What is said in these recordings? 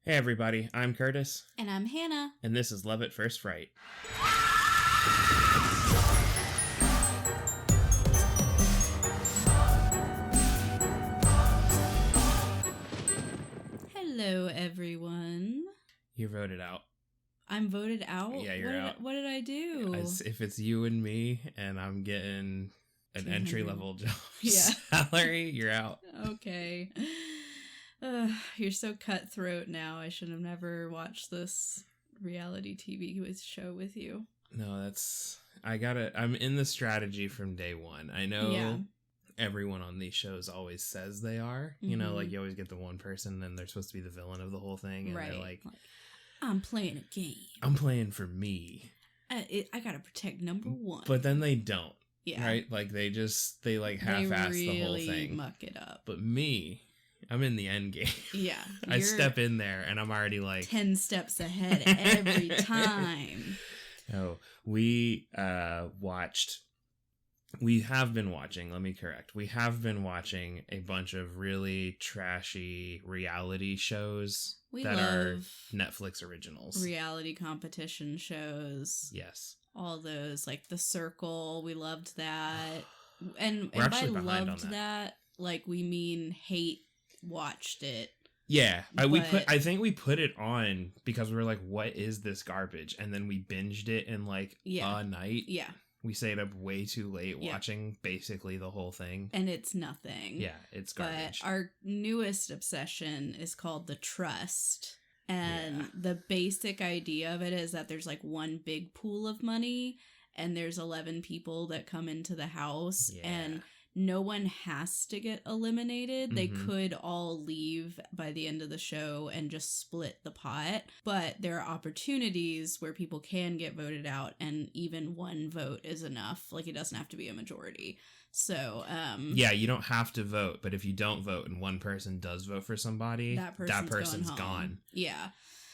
Hey everybody, I'm Curtis. And I'm Hannah. And this is Love at First Fright. Hello, everyone. You're voted out. I'm voted out? Yeah, you're out. What did I do? If it's you and me and I'm getting an entry-level job Yeah. salary, you're out. Okay. You're so cutthroat now. I should have never watched this reality TV show with you. No, I'm in the strategy from day one. I know everyone on these shows always says they are. Mm-hmm. You know, like you always get the one person and they're supposed to be the villain of the whole thing. And right. they're like, I'm playing a game. I'm playing for me. I gotta protect number one. But then they don't. Yeah. Right? Like they like half-ass the whole thing. Muck it up. But me, I'm in the end game. Yeah. I step in there and I'm already like 10 steps ahead every time. Oh, we have been watching a bunch of really trashy reality shows are Netflix originals. Reality competition shows. Yes. All those, like The Circle, we loved that. And We're by actually behind loved on that, like we mean watched it. Yeah, I think we put it on because we were like, what is this garbage? And then we binged it in like a night. Yeah. We stayed up way too late watching basically the whole thing. And it's nothing. Yeah, it's garbage. But our newest obsession is called The Trust. And the basic idea of it is that there's like one big pool of money and there's 11 people that come into the house and no one has to get eliminated. They could all leave by the end of the show and just split the pot. But there are opportunities where people can get voted out and even one vote is enough. Like it doesn't have to be a majority. So, you don't have to vote, but if you don't vote and one person does vote for somebody, that person's gone. Yeah.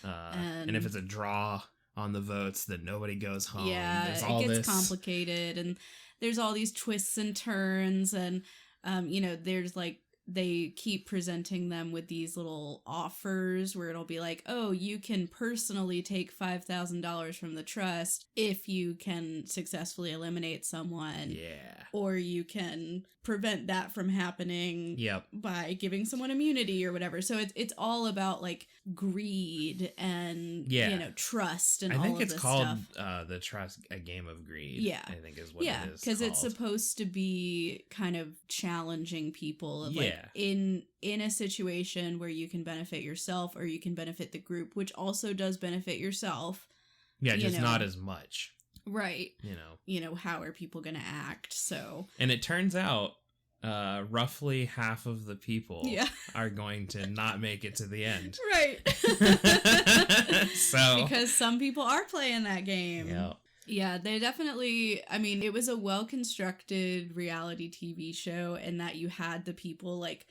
And if it's a draw on the votes, then nobody goes home. Yeah, it gets complicated and there's all these twists and turns and, there's like, they keep presenting them with these little offers where it'll be like, oh, you can personally take $5,000 from the trust if you can successfully eliminate someone. Yeah. Or you can prevent that from happening by giving someone immunity or whatever. So it's all about like greed and, trust and all of this stuff. I think it's called The Trust, a Game of Greed. Yeah. I think is what it is called. Because it's supposed to be kind of challenging people of like in a situation where you can benefit yourself or you can benefit the group, which also does benefit yourself. Yeah, just not as much. Right. How are people going to act? So. And it turns out roughly half of the people are going to not make it to the end. Right. So. Because some people are playing that game. Yeah. Yeah, they definitely, it was a well-constructed reality TV show in that you had the people, like,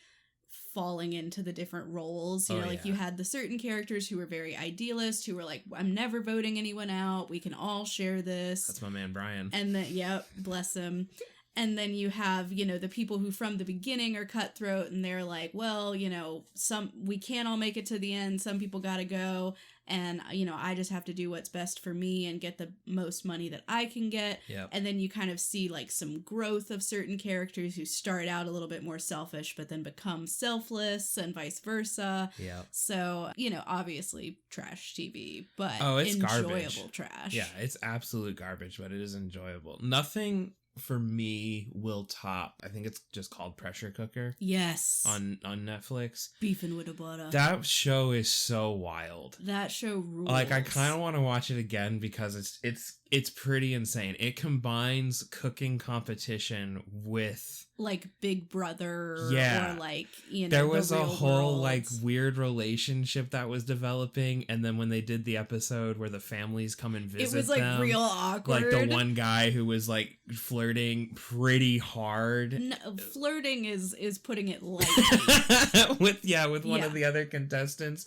falling into the different roles. You had the certain characters who were very idealist, who were like, I'm never voting anyone out. We can all share this. That's my man, Brian. And then, bless him. And then you have, the people who from the beginning are cutthroat and they're like, well, we can't all make it to the end. Some people got to go. And, I just have to do what's best for me and get the most money that I can get. Yep. And then you kind of see like some growth of certain characters who start out a little bit more selfish, but then become selfless and vice versa. Yeah. So, obviously trash TV, but it's enjoyable garbage. Trash. Yeah, it's absolute garbage, but it is enjoyable. Nothing for me will top. I think it's just called Pressure Cooker. Yes. On Netflix. Beefing with a butter. That show is so wild. That show rules. Like I kind of want to watch it again because it's pretty insane. It combines cooking competition with like Big Brother or like, there was a whole world. Like weird relationship that was developing, and then when they did the episode where the families come and visit, it was like them, real awkward. Like the one guy who was like flirting pretty hard. No, flirting is putting it lightly. with one of the other contestants.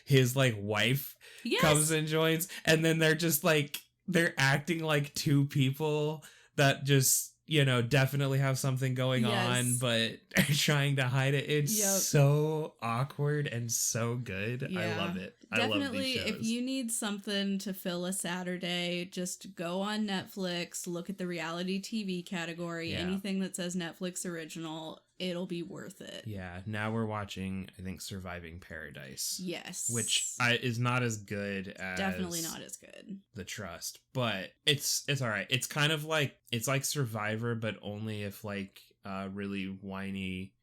His like wife comes and joins, and then they're just like they're acting like two people that just definitely have something going on, but are trying to hide it. It's so awkward and so good. Yeah. I love it. Definitely, I love these shows. If you need something to fill a Saturday, just go on Netflix, look at the reality TV category. Yeah. Anything that says Netflix original, it'll be worth it. Yeah. Now we're watching, I think, Surviving Paradise. Yes. Which is not as good as... Definitely not as good. The Trust. But it's all right. It's kind of like... It's like Survivor, but only if like really whiny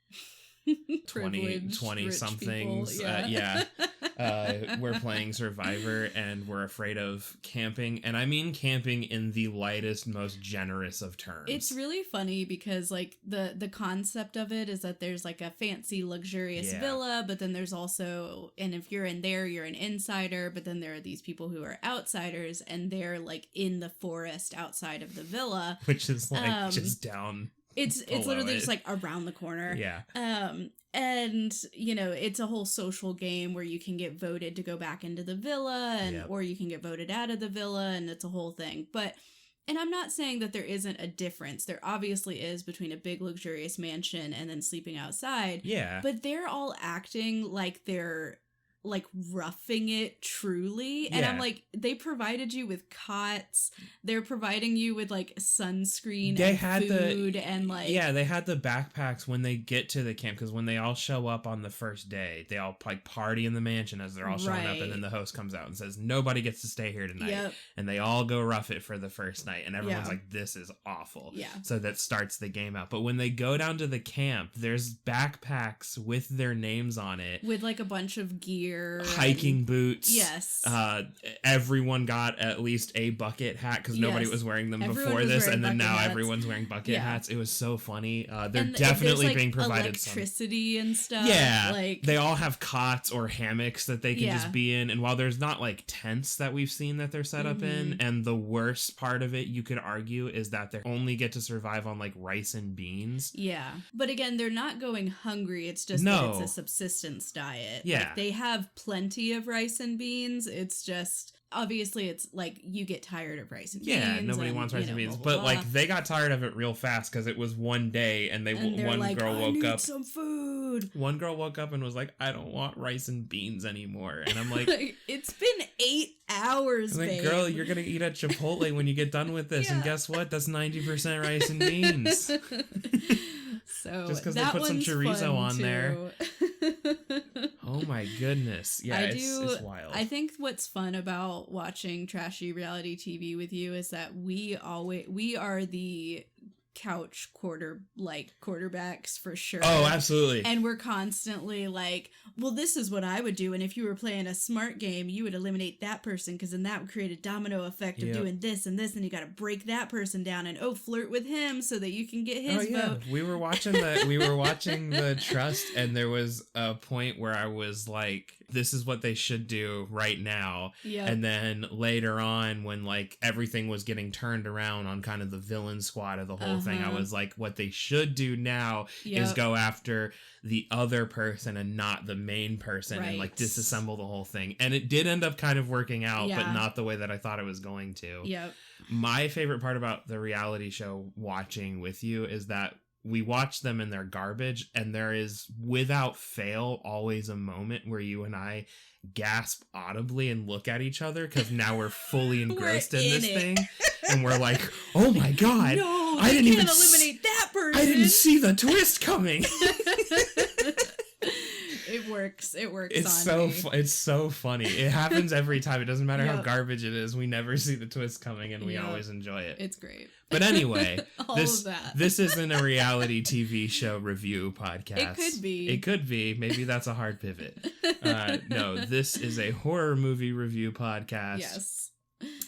20 somethings. Yeah. We're playing Survivor and we're afraid of camping. And I mean camping in the lightest, most generous of terms. It's really funny because like the concept of it is that there's like a fancy, luxurious villa, but then there's also, and if you're in there, you're an insider, but then there are these people who are outsiders and they're like in the forest outside of the villa. Which is like just down. It's literally just like around the corner. Yeah. And it's a whole social game where you can get voted to go back into the villa and or you can get voted out of the villa, and it's a whole thing. And I'm not saying that there isn't a difference. There obviously is between a big luxurious mansion and then sleeping outside. Yeah. But they're all acting like they're like roughing it truly. And I'm like, they provided you with cots, they're providing you with like sunscreen, they had food and like they had the backpacks when they get to the camp, because when they all show up on the first day, they all like party in the mansion as they're all showing up, and then the host comes out and says nobody gets to stay here tonight, and they all go rough it for the first night, and everyone's like, this is awful. So that starts the game out. But when they go down to the camp, there's backpacks with their names on it with like a bunch of gear, hiking boots. Yes. Everyone got at least a bucket hat because nobody was wearing them before this, and then now everyone's wearing bucket hats. It was so funny. They're definitely like being provided electricity and stuff. Yeah, like they all have cots or hammocks that they can just be in. And while there's not like tents that we've seen that they're set up in, and the worst part of it, you could argue, is that they only get to survive on like rice and beans. Yeah, but again, they're not going hungry. It's just that it's a subsistence diet. Yeah, like, they have plenty of rice and beans. It's just obviously it's like you get tired of rice and beans. Yeah, nobody wants rice and beans, but like they got tired of it real fast because it was one day, and one girl woke up. Some food. One girl woke up and was like, "I don't want rice and beans anymore," and I'm like, "It's been 8 hours, I'm like, babe. Girl, you're gonna eat at Chipotle when you get done with this, and guess what? That's 90% rice and beans." So just because they put some chorizo on there. Oh my goodness. Yeah, it's wild. I think what's fun about watching trashy reality TV with you is that we are the couch quarterbacks for sure. Oh, absolutely. And we're constantly like, well, this is what I would do, and if you were playing a smart game, you would eliminate that person, because then that would create a domino effect of doing this and this, and you got to break that person down and flirt with him so that you can get his vote. We were watching the Trust, and there was a point where I was like, this is what they should do right now. And then later on, when like everything was getting turned around on kind of the villain squad of the whole thing, I was like, what they should do now is go after the other person and not the main person, and like disassemble the whole thing. And it did end up kind of working out, but not the way that I thought it was going to. My favorite part about the reality show watching with you is that we watch them in their garbage, and there is, without fail, always a moment where you and I gasp audibly and look at each other, because now we're fully engrossed in this thing, and we're like, oh my god, no, I didn't even eliminate that person. I didn't see the twist coming. It works. It's so funny. It happens every time. It doesn't matter how garbage it is. We never see the twist coming, and we always enjoy it. It's great. But anyway, this isn't a reality TV show review podcast. It could be. Maybe that's a hard pivot. No, this is a horror movie review podcast. Yes.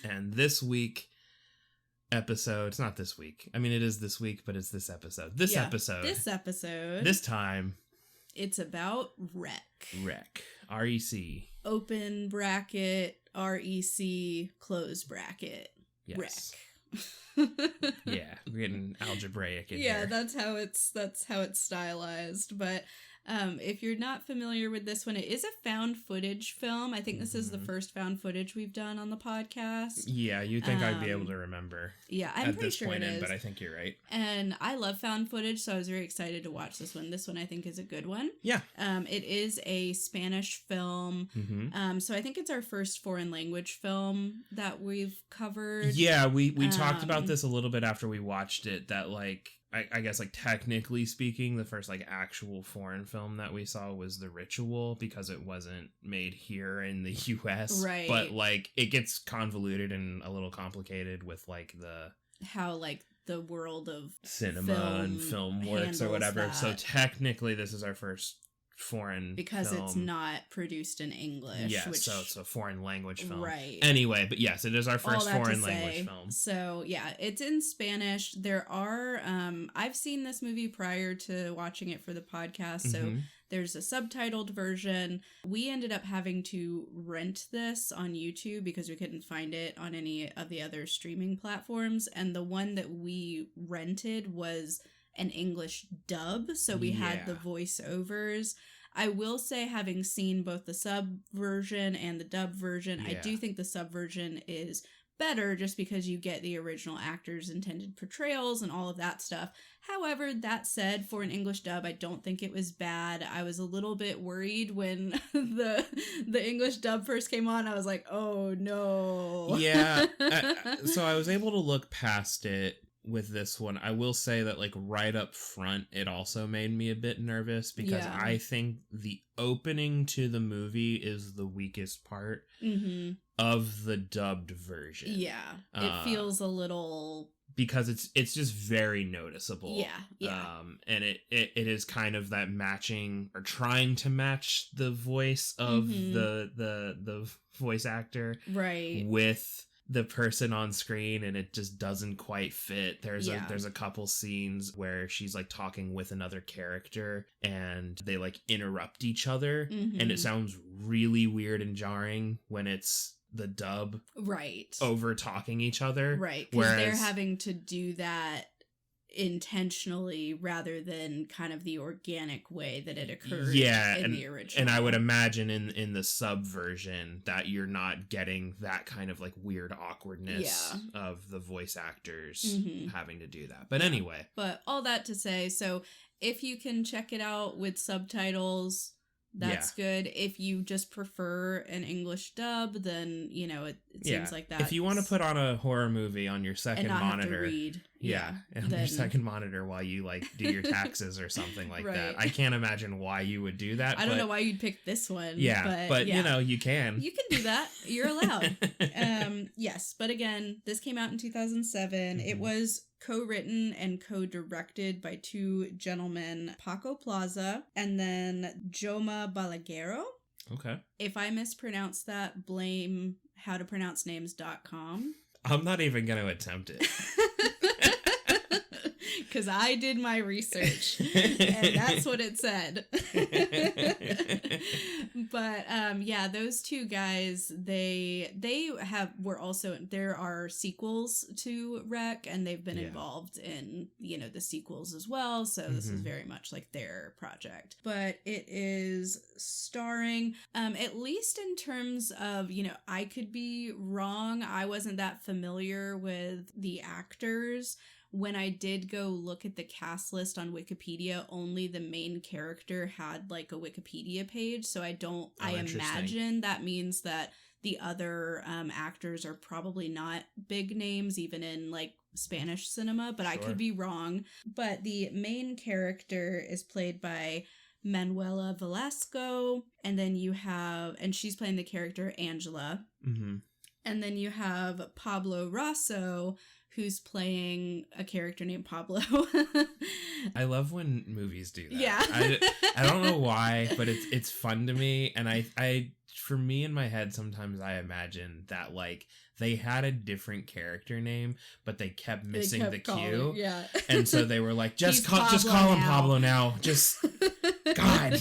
And this week episode, it's not this week. I mean, it is this week, but it's this episode. This episode. This time. It's about REC. REC. Open bracket, REC, close bracket. Yes. REC. Yeah, we're getting algebraic in here. That's how it's stylized. But If you're not familiar with this one, it is a found footage film. I think this is the first found footage we've done on the podcast. Yeah, you think I'd be able to remember. Yeah, I'm pretty sure it is. But I think you're right. And I love found footage, so I was very excited to watch this one. This one I think is a good one. Yeah. It is a Spanish film. Mm-hmm. So I think it's our first foreign language film that we've covered. Yeah, we talked about this a little bit after we watched it, that like I guess like technically speaking, the first like actual foreign film that we saw was The Ritual, because it wasn't made here in the US. Right. But like it gets convoluted and a little complicated with like how like the world of cinema and film works or whatever. That. So technically this is our first foreign because film. It's not produced in English. Yeah, which, so it's a foreign language film. Right. Anyway, but yes, it is our first foreign language film. So yeah, it's in Spanish. There are I've seen this movie prior to watching it for the podcast, so there's a subtitled version. We ended up having to rent this on YouTube because we couldn't find it on any of the other streaming platforms, and the one that we rented was an English dub, so we had the voiceovers. I will say, having seen both the sub version and the dub version, I do think the sub version is better just because you get the original actors' intended portrayals and all of that stuff. However, that said, for an English dub, I don't think it was bad. I was a little bit worried when the English dub first came on. I was like, oh no. Yeah. So I was able to look past it with this one. I will say that like right up front, it also made me a bit nervous because I think the opening to the movie is the weakest part of the dubbed version. Yeah, it feels a little, because it's just very noticeable. Yeah. And it is kind of that matching or trying to match the voice of the voice actor right with the person on screen, and it just doesn't quite fit. There's a couple scenes where she's like talking with another character and they like interrupt each other, and it sounds really weird and jarring when it's the dub over talking each other, because they're having to do that intentionally rather than kind of the organic way that it occurred in the original. And I would imagine in the sub version that you're not getting that kind of like weird awkwardness of the voice actors having to do that. But anyway. But all that to say, so if you can check it out with subtitles, that's good. If you just prefer an English dub, then, you know, it seems like that. If you want to put on a horror movie on your second and not monitor, have to read, on your second monitor while you like do your taxes or something like that. I can't imagine why you would do that. I don't know why you'd pick this one. But you know, you can. You can do that. You're allowed. Yes, but again, this came out in 2007. It was co-written and co-directed by two gentlemen, Paco Plaza and then Joma Balaguero. Okay. If I mispronounce that, blame howtopronouncenames.com. I'm not even going to attempt it. Because I did my research, and that's what it said. But those two guys, there are sequels to Rec, and they've been involved in, you know, the sequels as well. So this is very much like their project. But it is starring, at least in terms of, you know, I could be wrong. I wasn't that familiar with the actors. When I did go look at the cast list on Wikipedia, only the main character had like a Wikipedia page. So I imagine that means that the other actors are probably not big names, even in like Spanish cinema, but I could be wrong. But the main character is played by Manuela Velasco, and then and she's playing the character Angela. And then you have Pablo Rosso, who's playing a character named Pablo. I love when movies do that. Yeah. I don't know why, but it's fun to me. And I for me in my head, sometimes I imagine that like they had a different character name, but they kept missing the Q. Yeah. And so they were like, just call him Pablo now. Just God.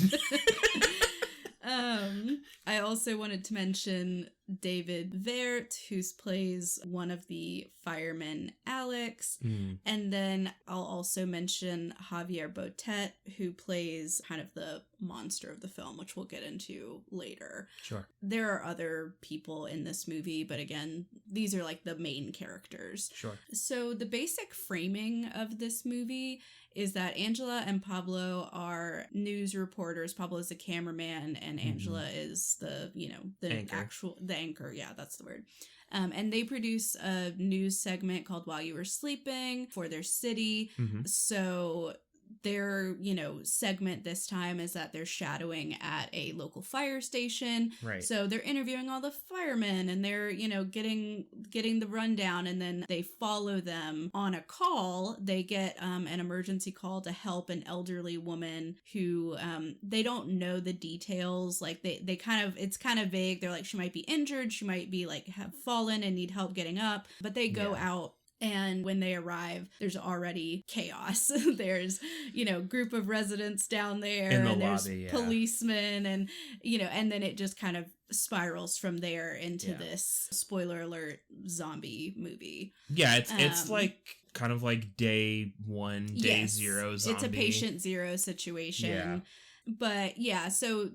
I also wanted to mention David Vert, who plays one of the firemen, Alex. And then I'll also mention Javier Botet, who plays kind of the monster of the film, which we'll get into later. Sure. There are other people in this movie, but again, these are like the main characters. Sure. So the basic framing of this movie is that Angela and Pablo are news reporters. Pablo is the cameraman, and Angela is the anchor. Yeah, that's the word. And they produce a news segment called While You Were Sleeping for their city. So their, segment this time is that they're shadowing at a local fire station. Right. So they're interviewing all the firemen, and they're, getting the rundown, and then they follow them on a call. They get an emergency call to help an elderly woman who they don't know the details. Like they kind of, it's kind of vague. They're like, she might be injured, she might be like have fallen and need help getting up, but they go out. And when they arrive, there's already chaos. There's, group of residents down there, in the and there's lobby, policemen, and, and then it just kind of spirals from there into this, spoiler alert, zombie movie. Yeah, it's like kind of like day 1, day 0 zombie. It's a patient zero situation. Yeah. But yeah, so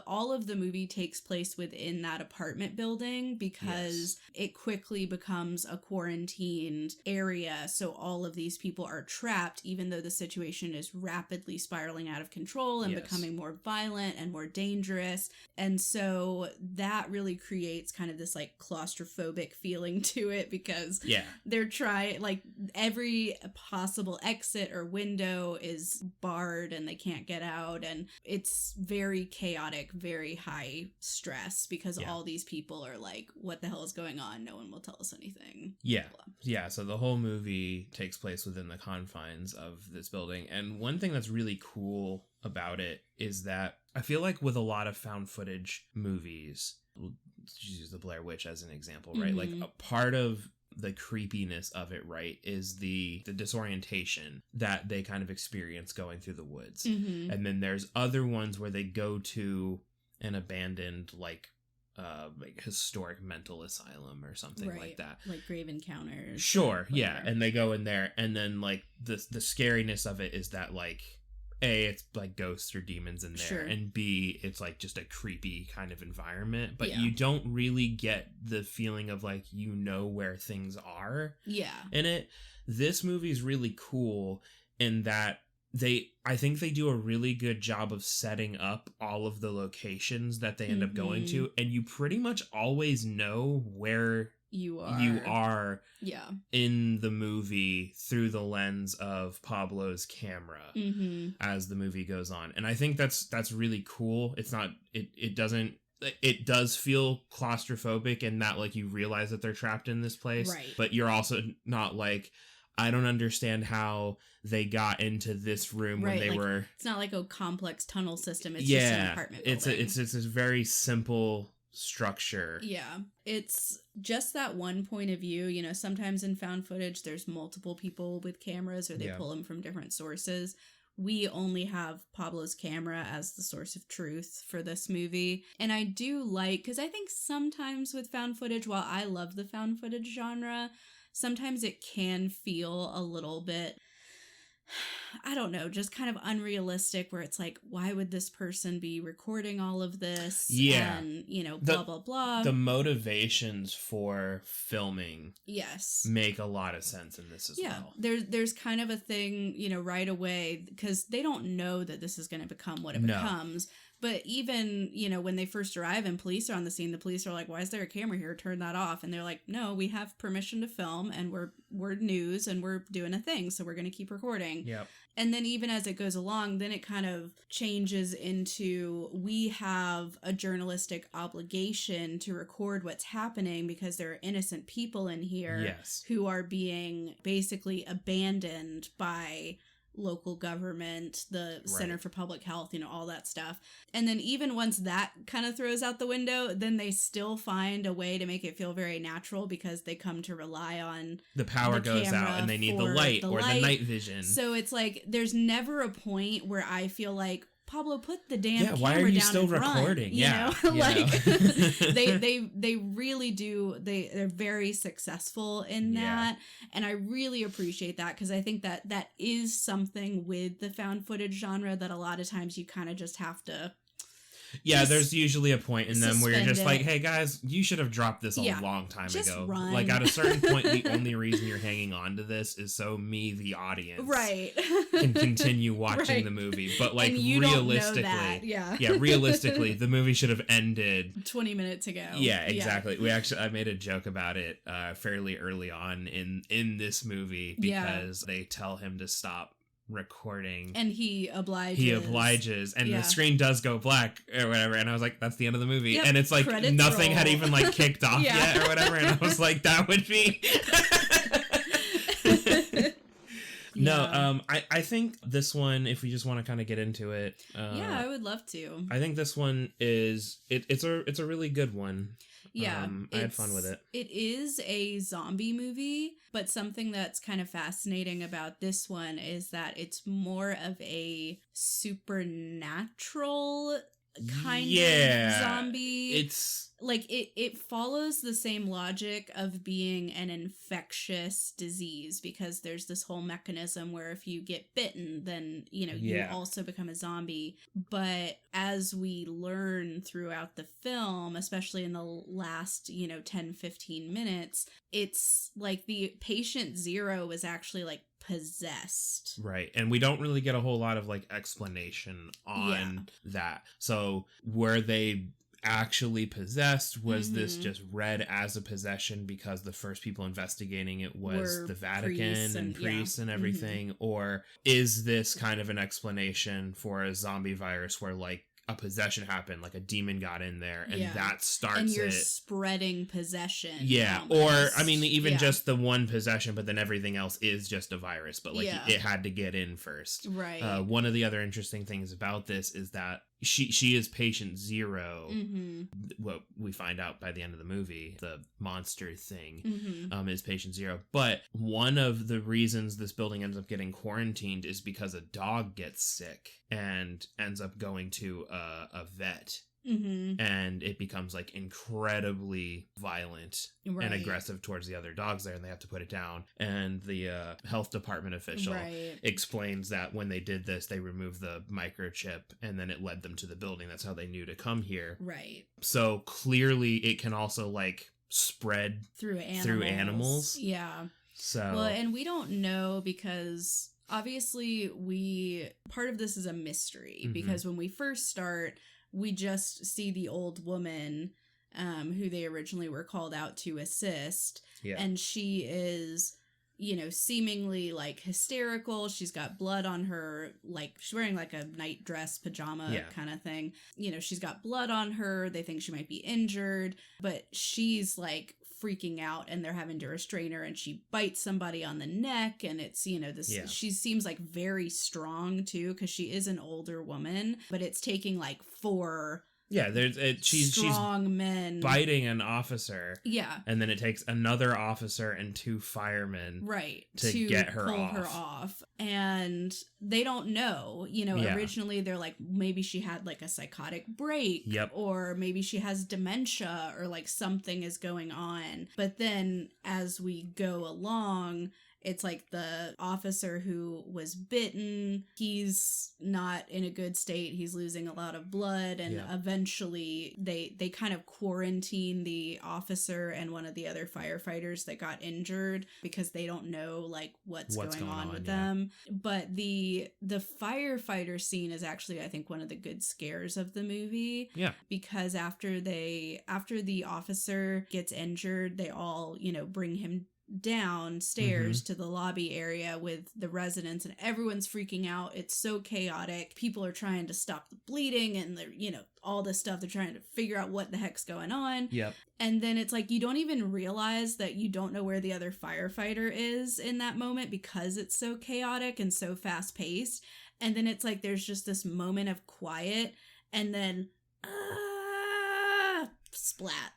all of the movie takes place within that apartment building because it quickly becomes a quarantined area. So all of these people are trapped, even though the situation is rapidly spiraling out of control and becoming more violent and more dangerous. And so that really creates kind of this like claustrophobic feeling to it, because they're trying, like, every possible exit or window is barred and they can't get out. And it's very chaotic, very high stress, because all these people are like, what the hell is going on? No one will tell us anything. Yeah. Yeah. So the whole movie takes place within the confines of this building. And one thing that's really cool about it is that I feel like with a lot of found footage movies, we'll just use the Blair Witch as an example, right? Like a part of the creepiness of it, right, is the disorientation that they kind of experience going through the woods. And then there's other ones where they go to an abandoned like historic mental asylum or something like that, like Grave Encounters. Sure. Yeah. And they go in there, and then like the scariness of it is that like A, it's like ghosts or demons in there, and B, it's like just a creepy kind of environment, but you don't really get the feeling of like, where things are in it. This movie is really cool in that I think they do a really good job of setting up all of the locations that they end up going to, and you pretty much always know where you are in the movie through the lens of Pablo's camera as the movie goes on. And I think that's really cool. It's not, it does feel claustrophobic in that like you realize that they're trapped in this place, but you're also not like, I don't understand how they got into this room when they were. It's not like a complex tunnel system. It's just an apartment building. It's a very simple structure. Yeah, it's just that one point of view. Sometimes in found footage, there's multiple people with cameras, or they pull them from different sources. We only have Pablo's camera as the source of truth for this movie. And I do like, because I think sometimes with found footage, while I love the found footage genre, sometimes it can feel a little bit, I don't know, just kind of unrealistic, where it's like, why would this person be recording all of this? Yeah. And, blah, blah, blah. The motivations for filming make a lot of sense in this as well. There's kind of a thing, right away, because they don't know that this is going to become what it becomes. But even, when they first arrive and police are on the scene, the police are like, why is there a camera here? Turn that off. And they're like, no, we have permission to film, and we're news and we're doing a thing. So we're going to keep recording. Yep. And then even as it goes along, then it kind of changes into, we have a journalistic obligation to record what's happening because there are innocent people in here who are being basically abandoned by local government, the Center for Public Health, all that stuff. And then even once that kind of throws out the window, then they still find a way to make it feel very natural, because they come to rely on the power goes out and they need the light or the night vision. So it's like, there's never a point where I feel like, Pablo, put the damn camera why are you down still and recording? Run, you like know? they really do. They're very successful in that, and I really appreciate that because I think that is something with the found footage genre that a lot of times you kind of just have to. Yeah, there's usually a point in them where you're just like, hey guys, you should have dropped this a long time ago. Run. Like at a certain point, the only reason you're hanging on to this is so me, the audience, can continue watching the movie. But like realistically, realistically, the movie should have ended 20 minutes ago. Yeah, exactly. I made a joke about it fairly early on in this movie because they tell him to stop recording and he obliges and the screen does go black or whatever, and I was like, that's the end of the movie, and it's like credits nothing had even like kicked off yet or whatever, and I was like, that would be I think this one, if we just want to kind of get into it, I would love to. I think this one is it's a really good one. I had fun with it. It is a zombie movie, but something that's kind of fascinating about this one is that it's more of a supernatural kind of zombie. It's like it follows the same logic of being an infectious disease, because there's this whole mechanism where if you get bitten, then you also become a zombie. But as we learn throughout the film, especially in the last 10-15 minutes, it's like the patient zero is actually like possessed, right? And we don't really get a whole lot of like explanation on that. So were they actually possessed? Was this just read as a possession because the first people investigating it was the Vatican and priests and everything? Or is this kind of an explanation for a zombie virus where like a possession happened, like a demon got in there and that starts and you're spreading possession. Or I mean even just the one possession, but then everything else is just a virus, but like it had to get in first. Right. One of the other interesting things about this is that she is patient zero. What we find out by the end of the movie, the monster thing is patient zero. But one of the reasons this building ends up getting quarantined is because a dog gets sick and ends up going to a vet. And it becomes like incredibly violent and aggressive towards the other dogs there, and they have to put it down. And the health department official explains that when they did this, they removed the microchip and then it led them to the building. That's how they knew to come here. Right. So clearly it can also like spread through animals. Yeah. So well, and we don't know because obviously part of this is a mystery, because when we first start, we just see the old woman who they originally were called out to assist. And she is, seemingly like hysterical. She's got blood on her, like she's wearing like a night dress pajama kind of thing. She's got blood on her. They think she might be injured, but she's like freaking out and they're having to restrain her, and she bites somebody on the neck, and it's this she seems like very strong too, because she is an older woman, but it's taking like 4 she's strong men biting an officer, and then it takes another officer and 2 firemen to get her off, and they don't know. Originally they're like, maybe she had like a psychotic break, or maybe she has dementia, or like something is going on. But then as we go along, it's like the officer who was bitten, he's not in a good state. He's losing a lot of blood, and eventually they kind of quarantine the officer and one of the other firefighters that got injured, because they don't know like what's going on with them. But the firefighter scene is actually, I think, one of the good scares of the movie. Because after the officer gets injured, they all, bring him downstairs to the lobby area with the residents, and everyone's freaking out. It's so chaotic. People are trying to stop the bleeding, and they're, all this stuff. They're trying to figure out what the heck's going on. And then it's like you don't even realize that you don't know where the other firefighter is in that moment, because it's so chaotic and so fast paced. And then it's like there's just this moment of quiet, and then splat.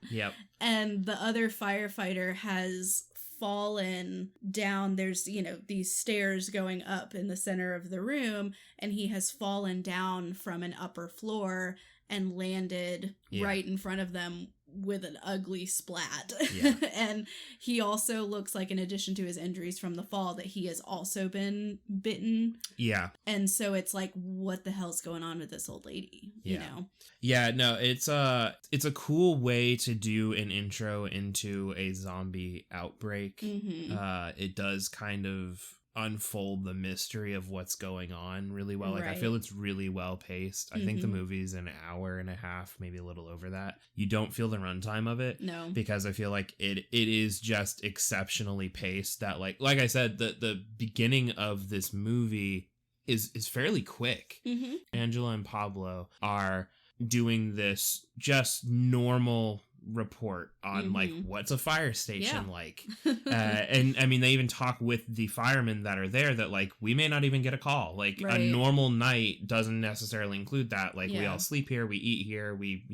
And the other firefighter has fallen down. There's, these stairs going up in the center of the room, and he has fallen down from an upper floor and landed right in front of them with an ugly splat. Yeah. And he also looks like, in addition to his injuries from the fall, that he has also been bitten. Yeah. And so it's like, what the hell's going on with this old lady? Yeah. You know? Yeah, no, it's a cool way to do an intro into a zombie outbreak. Mm-hmm. It does kind of unfold the mystery of what's going on really well. Like, right. I feel it's really well paced. I think the movie's an hour and a half, maybe a little over that. You don't feel the runtime of it. No. Because I feel like it is just exceptionally paced. That like I said, the beginning of this movie is fairly quick. Mm-hmm. Angela and Pablo are doing this just normal report on like what's a fire station like, and I mean, they even talk with the firemen that are there that like, we may not even get a call, like right. A normal night doesn't necessarily include that, like we all sleep here, we eat here, we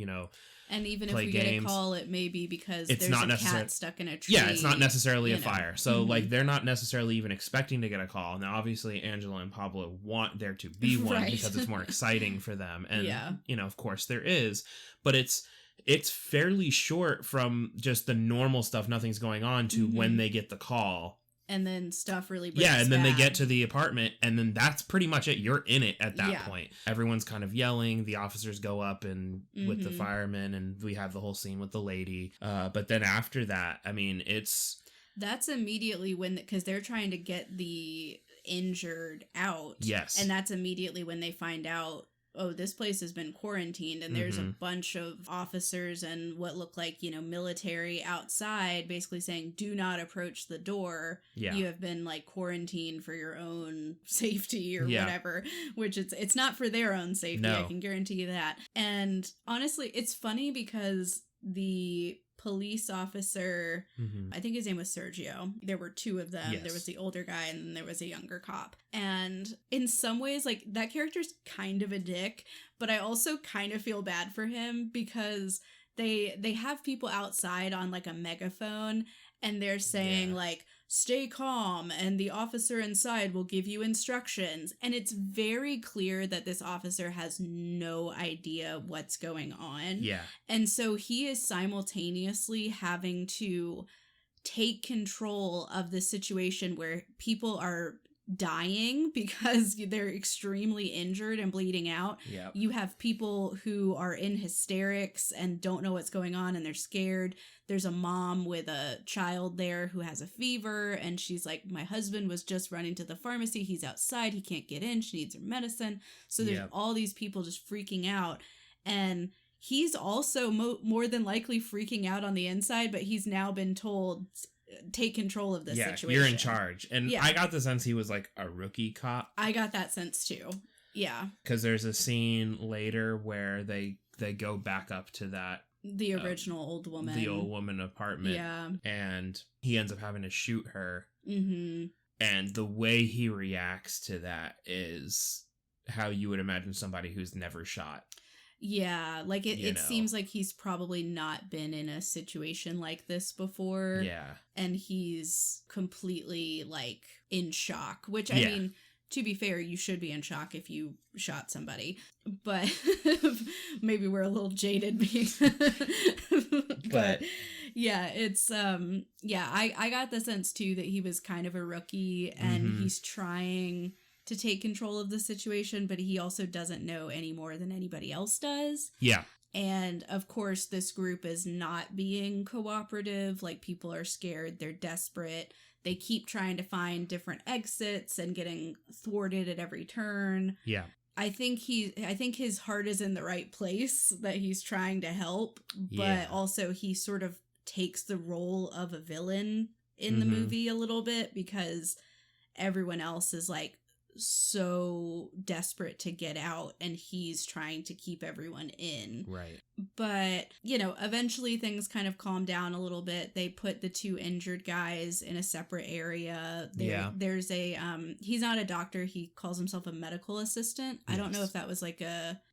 and even if we games. Get a call, it may be because it's there's not a cat stuck in a tree. Yeah, it's not necessarily a fire. So like, they're not necessarily even expecting to get a call. Now, obviously, Angela and Pablo want there to be one right. because it's more exciting for them. And, of course there is, but it's fairly short from just the normal stuff, nothing's going on, to when they get the call. And then stuff really breaks and then bad. They get to the apartment, and then that's pretty much it. You're in it at that point. Everyone's kind of yelling. The officers go up and with the firemen, and we have the whole scene with the lady. But then after that, I mean, that's immediately when, because they're trying to get the injured out. Yes. And that's immediately when they find out, oh, this place has been quarantined, and there's a bunch of officers and what look like, military outside basically saying, do not approach the door. Yeah. You have been like quarantined for your own safety or whatever, which it's not for their own safety. No. I can guarantee you that. And honestly, it's funny because the police officer, I think his name was Sergio. There were two of them. Yes. There was the older guy and then there was a younger cop. And in some ways, like, that character's kind of a dick, but I also kind of feel bad for him because they have people outside on like a megaphone, and they're saying like, stay calm, and the officer inside will give you instructions. And it's very clear that this officer has no idea what's going on. Yeah. And so he is simultaneously having to take control of the situation where people are dying because they're extremely injured and bleeding out. Yep. You have people who are in hysterics and don't know what's going on, and they're scared. There's a mom with a child there who has a fever, and she's like, my husband was just running to the pharmacy. He's outside. He can't get in. She needs her medicine. So there's all these people just freaking out. And he's also more than likely freaking out on the inside, but he's now been told, take control of this situation. You're in charge. And I got the sense he was like a rookie cop. I got that sense too. Yeah. Because there's a scene later where they go back up to that. The original old woman. The old woman apartment. Yeah. And he ends up having to shoot her. Mm-hmm. And the way he reacts to that is how you would imagine somebody who's never shot. Yeah, like it seems like he's probably not been in a situation like this before. Yeah. And he's completely like in shock, which I mean, to be fair, you should be in shock if you shot somebody, but maybe we're a little jaded. But yeah, it's, I got the sense too that he was kind of a rookie, and he's trying to take control of the situation, but he also doesn't know any more than anybody else does. Yeah. And of course, this group is not being cooperative. Like, people are scared. They're desperate. They keep trying to find different exits and getting thwarted at every turn. Yeah. I think his heart is in the right place, that he's trying to help, but also he sort of takes the role of a villain in the movie a little bit, because everyone else is like so desperate to get out, and he's trying to keep everyone in. Right. But, eventually things kind of calm down a little bit. They put the two injured guys in a separate area. There's a, he's not a doctor. He calls himself a medical assistant. Yes. I don't know if that was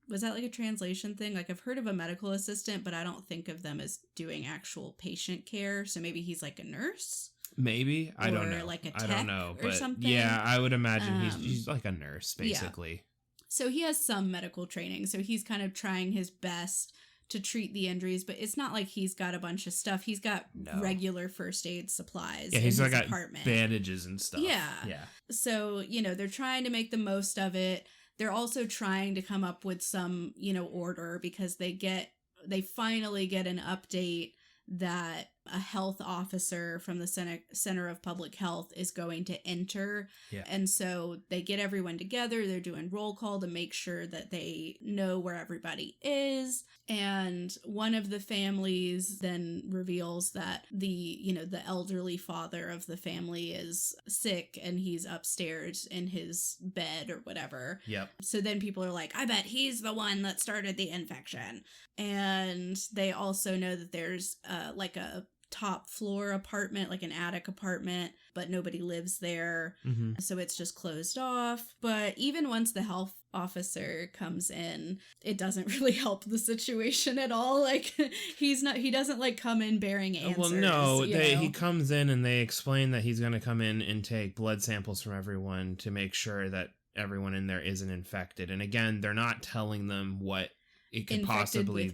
was that like a translation thing? Like, I've heard of a medical assistant, but I don't think of them as doing actual patient care. So maybe he's like a nurse. Maybe. I don't know. Like a tech I don't know, or but something. yeah, I would imagine he's like a nurse, basically. Yeah. So he has some medical training. So he's kind of trying his best to treat the injuries, but it's not like he's got a bunch of stuff. He's got regular first aid supplies. Yeah, he's in got his apartment. Bandages and stuff. Yeah. Yeah. So, they're trying to make the most of it. They're also trying to come up with some, order, because they finally get an update that a health officer from the Center of Public Health is going to enter. Yeah. And so they get everyone together. They're doing roll call to make sure that they know where everybody is. And one of the families then reveals that the elderly father of the family is sick and he's upstairs in his bed or whatever. Yep. So then people are like, I bet he's the one that started the infection. And they also know that there's like a top floor apartment, like an attic apartment, but nobody lives there. Mm-hmm. So it's just closed off. But even once the health officer comes in, it doesn't really help the situation at all. Like he doesn't like come in bearing answers. Well, no, he comes in and they explain that he's going to come in and take blood samples from everyone to make sure that everyone in there isn't infected. And again, they're not telling them what it could possibly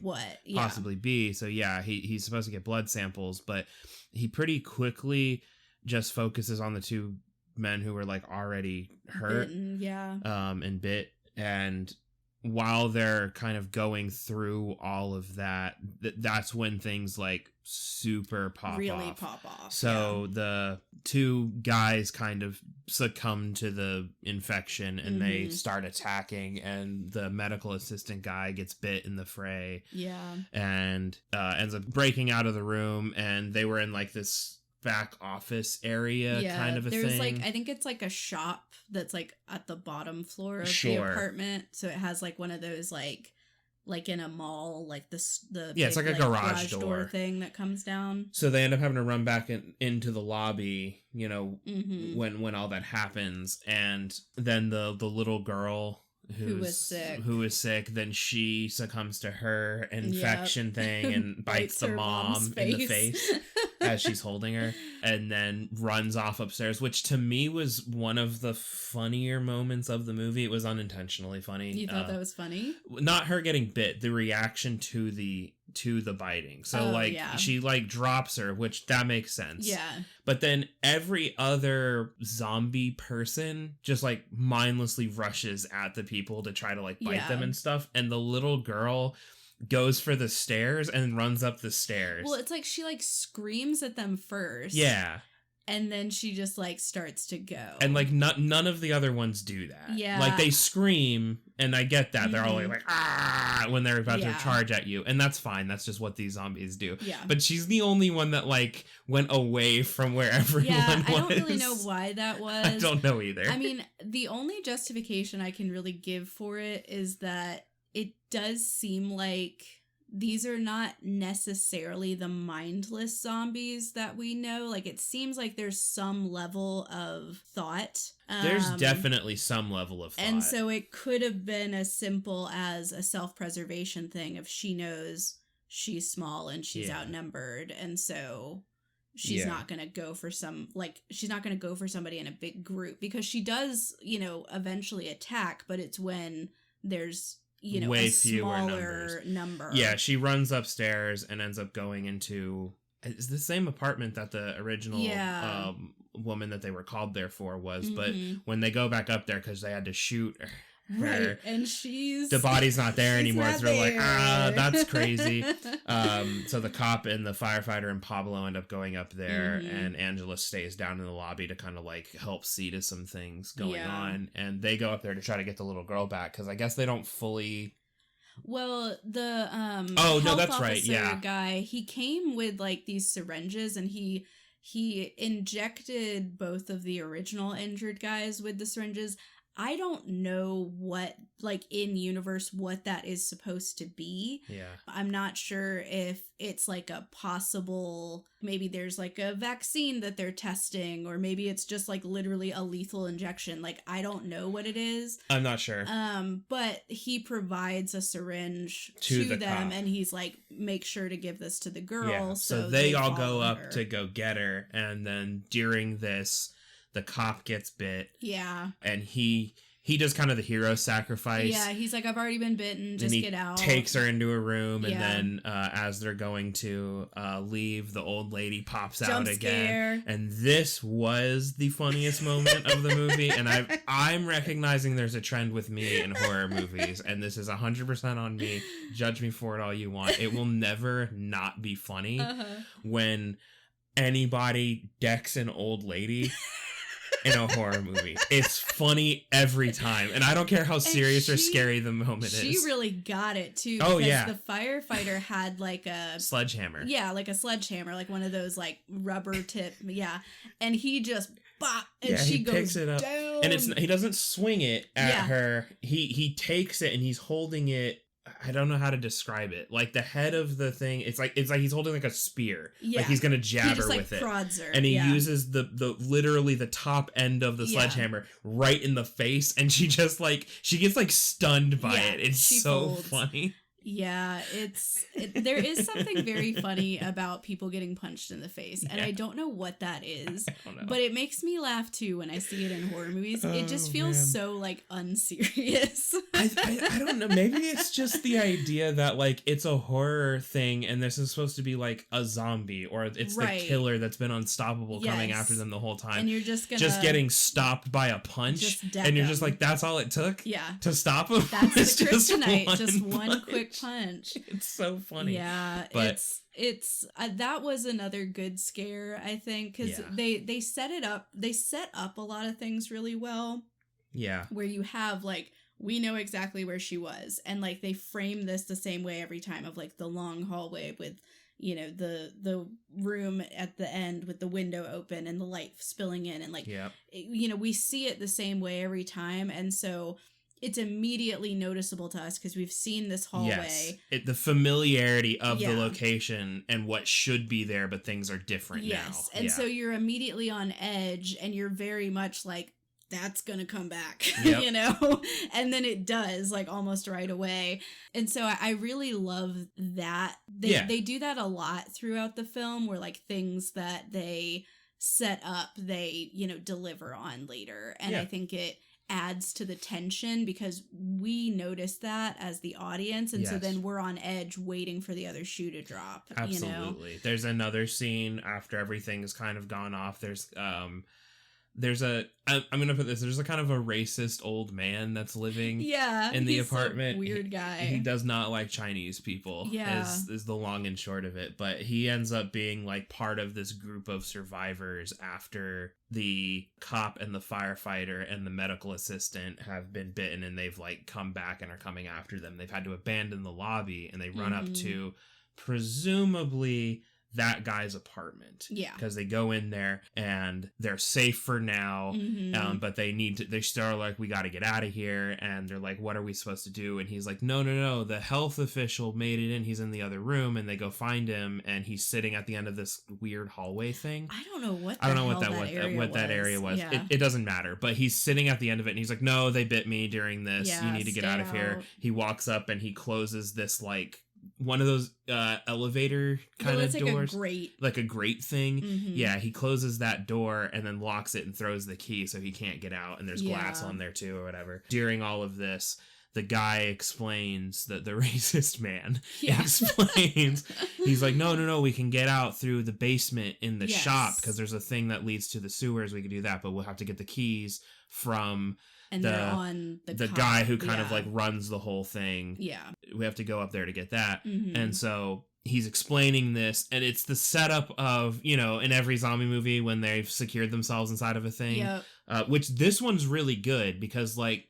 be. So yeah, he's supposed to get blood samples, but he pretty quickly just focuses on the two men who were like already hurt. Bitten, and bit. And while they're kind of going through all of that, that's when things like super pop off. So the two guys kind of succumb to the infection and they start attacking, and the medical assistant guy gets bit in the fray. Yeah. And ends up breaking out of the room, and they were in like this back office area kind of a thing. There's like, I think it's like a shop that's like at the bottom floor of the apartment. So it has like one of those like in a mall, like the big, it's like a garage door thing that comes down. So they end up having to run back into the lobby, when all that happens, and then the little girl who was sick, then she succumbs to her infection thing and bites the mom in the face as she's holding her, and then runs off upstairs, which to me was one of the funnier moments of the movie. It was unintentionally funny. You thought that was funny? Not her getting bit, the reaction to the biting. So she like drops her, which that makes sense. Yeah. But then every other zombie person just like mindlessly rushes at the people to try to like bite them and stuff. And the little girl goes for the stairs and runs up the stairs. Well, it's like she like screams at them first. Yeah. And then she just like starts to go. And like none of the other ones do that. Yeah. Like they scream, and I get that. They're all like, ah, when they're about to charge at you. And that's fine. That's just what these zombies do. Yeah. But she's the only one that like went away from where everyone was. I don't really know why that was. I don't know either. I mean, the only justification I can really give for it is that it does seem like these are not necessarily the mindless zombies that we know. Like, it seems like there's some level of thought. There's definitely some level of thought. And so it could have been as simple as a self-preservation thing if she knows she's small and she's outnumbered. And so she's not going to go for she's not going to go for somebody in a big group, because she does, eventually attack, but it's when there's way a smaller number. Yeah, she runs upstairs and ends up going into it's the same apartment that the original woman that they were called there for was, but when they go back up there because they had to shoot her, and the body's not there anymore. So they're like, that's crazy. So the cop and the firefighter and Pablo end up going up there, and Angela stays down in the lobby to kind of like help see to some things going on, and they go up there to try to get the little girl back, because I guess they don't fully. Well, the that's right. Yeah, guy, he came with like these syringes, and he injected both of the original injured guys with the syringes. I don't know what, like, in universe, what that is supposed to be. Yeah. I'm not sure if it's like a possible, maybe there's like a vaccine that they're testing, or maybe it's just like literally a lethal injection. Like, I don't know what it is. I'm not sure. But he provides a syringe to them, cop. and he's like, make sure to give this to the girl. Yeah. So they all go up to go get her, and then during this, the cop gets bit. Yeah. And he does kind of the hero sacrifice. Yeah, he's like, I've already been bitten, just get out. Takes her into a room, and then as they're going to leave, the old lady pops out again. Scare. And this was the funniest moment of the movie, and I'm recognizing there's a trend with me in horror movies, and this is 100% on me. Judge me for it all you want. It will never not be funny when anybody decks an old lady in a horror movie. It's funny every time, and I don't care how serious or scary the moment is. She really got it too. Oh yeah, the firefighter had like a sledgehammer. Yeah, like a sledgehammer, like one of those like rubber tip. Yeah, and he just bop, and she goes picks it up, down. and he doesn't swing it at her. He takes it and he's holding it. I don't know how to describe it. Like the head of the thing, it's like he's holding like a spear. Yeah. Like he's gonna jab her with it. Prods her. And he uses the literally the top end of the sledgehammer right in the face, and she just she gets like stunned by it. It's so funny. Yeah, there is something very funny about people getting punched in the face, and I don't know what that is, but it makes me laugh too when I see it in horror movies. It just feels so like unserious. I don't know. Maybe it's just the idea that like it's a horror thing, and this is supposed to be like a zombie, or it's the killer that's been unstoppable coming after them the whole time, and you're just getting stopped by a punch, and you're just like, that's all it took, to stop him. That's the kryptonite, just one quick punch. It's so funny. Yeah, but it's that was another good scare, I think, because they set it up. They set up a lot of things really well. Yeah, where you have like, we know exactly where she was, and like they frame this the same way every time, of like the long hallway with, you know, the room at the end with the window open and the light spilling in, and like you know, we see it the same way every time, and so it's immediately noticeable to us because we've seen this hallway. Yes. The familiarity of the location and what should be there, but things are different now. And so you're immediately on edge, and you're very much like, that's gonna come back, you know? And then it does, like, almost right away. And so I really love that. They do that a lot throughout the film, where, like, things that they set up, they, you know, deliver on later. And I think it adds to the tension because we notice that as the audience, and so then we're on edge waiting for the other shoe to drop. Absolutely. You know? There's another scene after everything's kind of gone off. I'm gonna put this, there's a kind of a racist old man that's living in the apartment. Weird guy. He does not like Chinese people, is the long and short of it. But he ends up being like part of this group of survivors after the cop and the firefighter and the medical assistant have been bitten, and they've like come back and are coming after them. They've had to abandon the lobby, and they run up to presumably that guy's apartment. Yeah. Because they go in there and they're safe for now. But they start like, we got to get out of here. And they're like, what are we supposed to do? And he's like, no. The health official made it in. He's in the other room. And they go find him. And he's sitting at the end of this weird hallway thing. I don't know what that area was. Yeah. It doesn't matter. But he's sitting at the end of it. And he's like, no, they bit me during this. You need to get out of here. He walks up and he closes this like one of those elevator kind of doors, like a grate thing. Yeah, he closes that door and then locks it and throws the key so he can't get out, and there's glass on there too or whatever. During all of this, the guy explains, that the racist man explains, he's like, no, we can get out through the basement in the shop because there's a thing that leads to the sewers. We could do that, but we'll have to get the keys from they're on the guy who kind of like runs the whole thing. Yeah. We have to go up there to get that. And so he's explaining this, and it's the setup of, you know, in every zombie movie when they've secured themselves inside of a thing, which this one's really good because, like,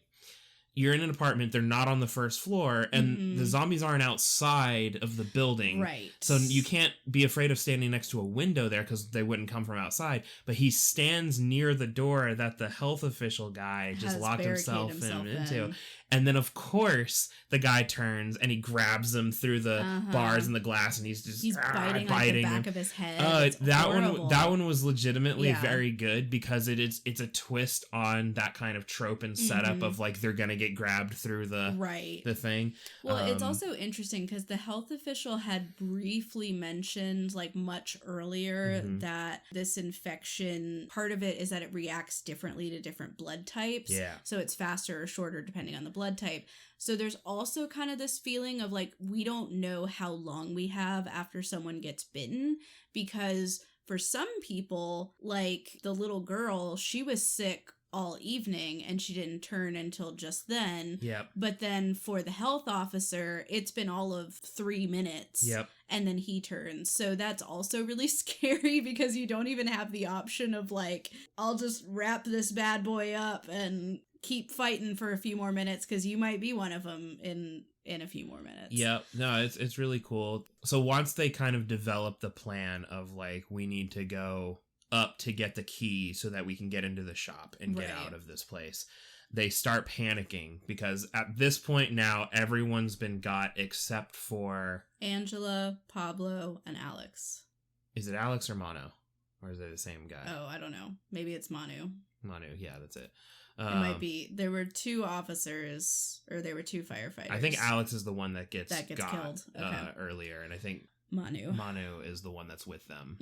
you're in an apartment, they're not on the first floor, and the zombies aren't outside of the building. Right. So you can't be afraid of standing next to a window there because they wouldn't come from outside. But he stands near the door that the health official guy just locked himself into. And then, of course, the guy turns and he grabs him through the bars and the glass, and he's biting like the back of his head. That one was legitimately very good because it's a twist on that kind of trope and setup of like they're gonna get grabbed through the thing. Well, it's also interesting because the health official had briefly mentioned like much earlier that this infection, part of it is that it reacts differently to different blood types. Yeah. So it's faster or shorter depending on the blood type. So there's also kind of this feeling of like we don't know how long we have after someone gets bitten, because for some people, like the little girl, she was sick all evening and she didn't turn until just then. Yep. But then for the health officer, it's been all of 3 minutes. Yep. And then he turns. So that's also really scary because you don't even have the option of like, I'll just wrap this bad boy up and keep fighting for a few more minutes because you might be one of them in a few more minutes. Yep. No, it's really cool. So once they kind of develop the plan of like, we need to go up to get the key so that we can get into the shop and get out of this place, they start panicking because at this point now everyone's been got except for Angela, Pablo, and Alex. Is it Alex or Manu? Or is it the same guy? Oh, I don't know. Maybe it's Manu. Manu, yeah, that's it. It might be. There were 2 officers, or there were 2 firefighters. I think Alex is the one that gets got, killed earlier, and I think Manu is the one that's with them.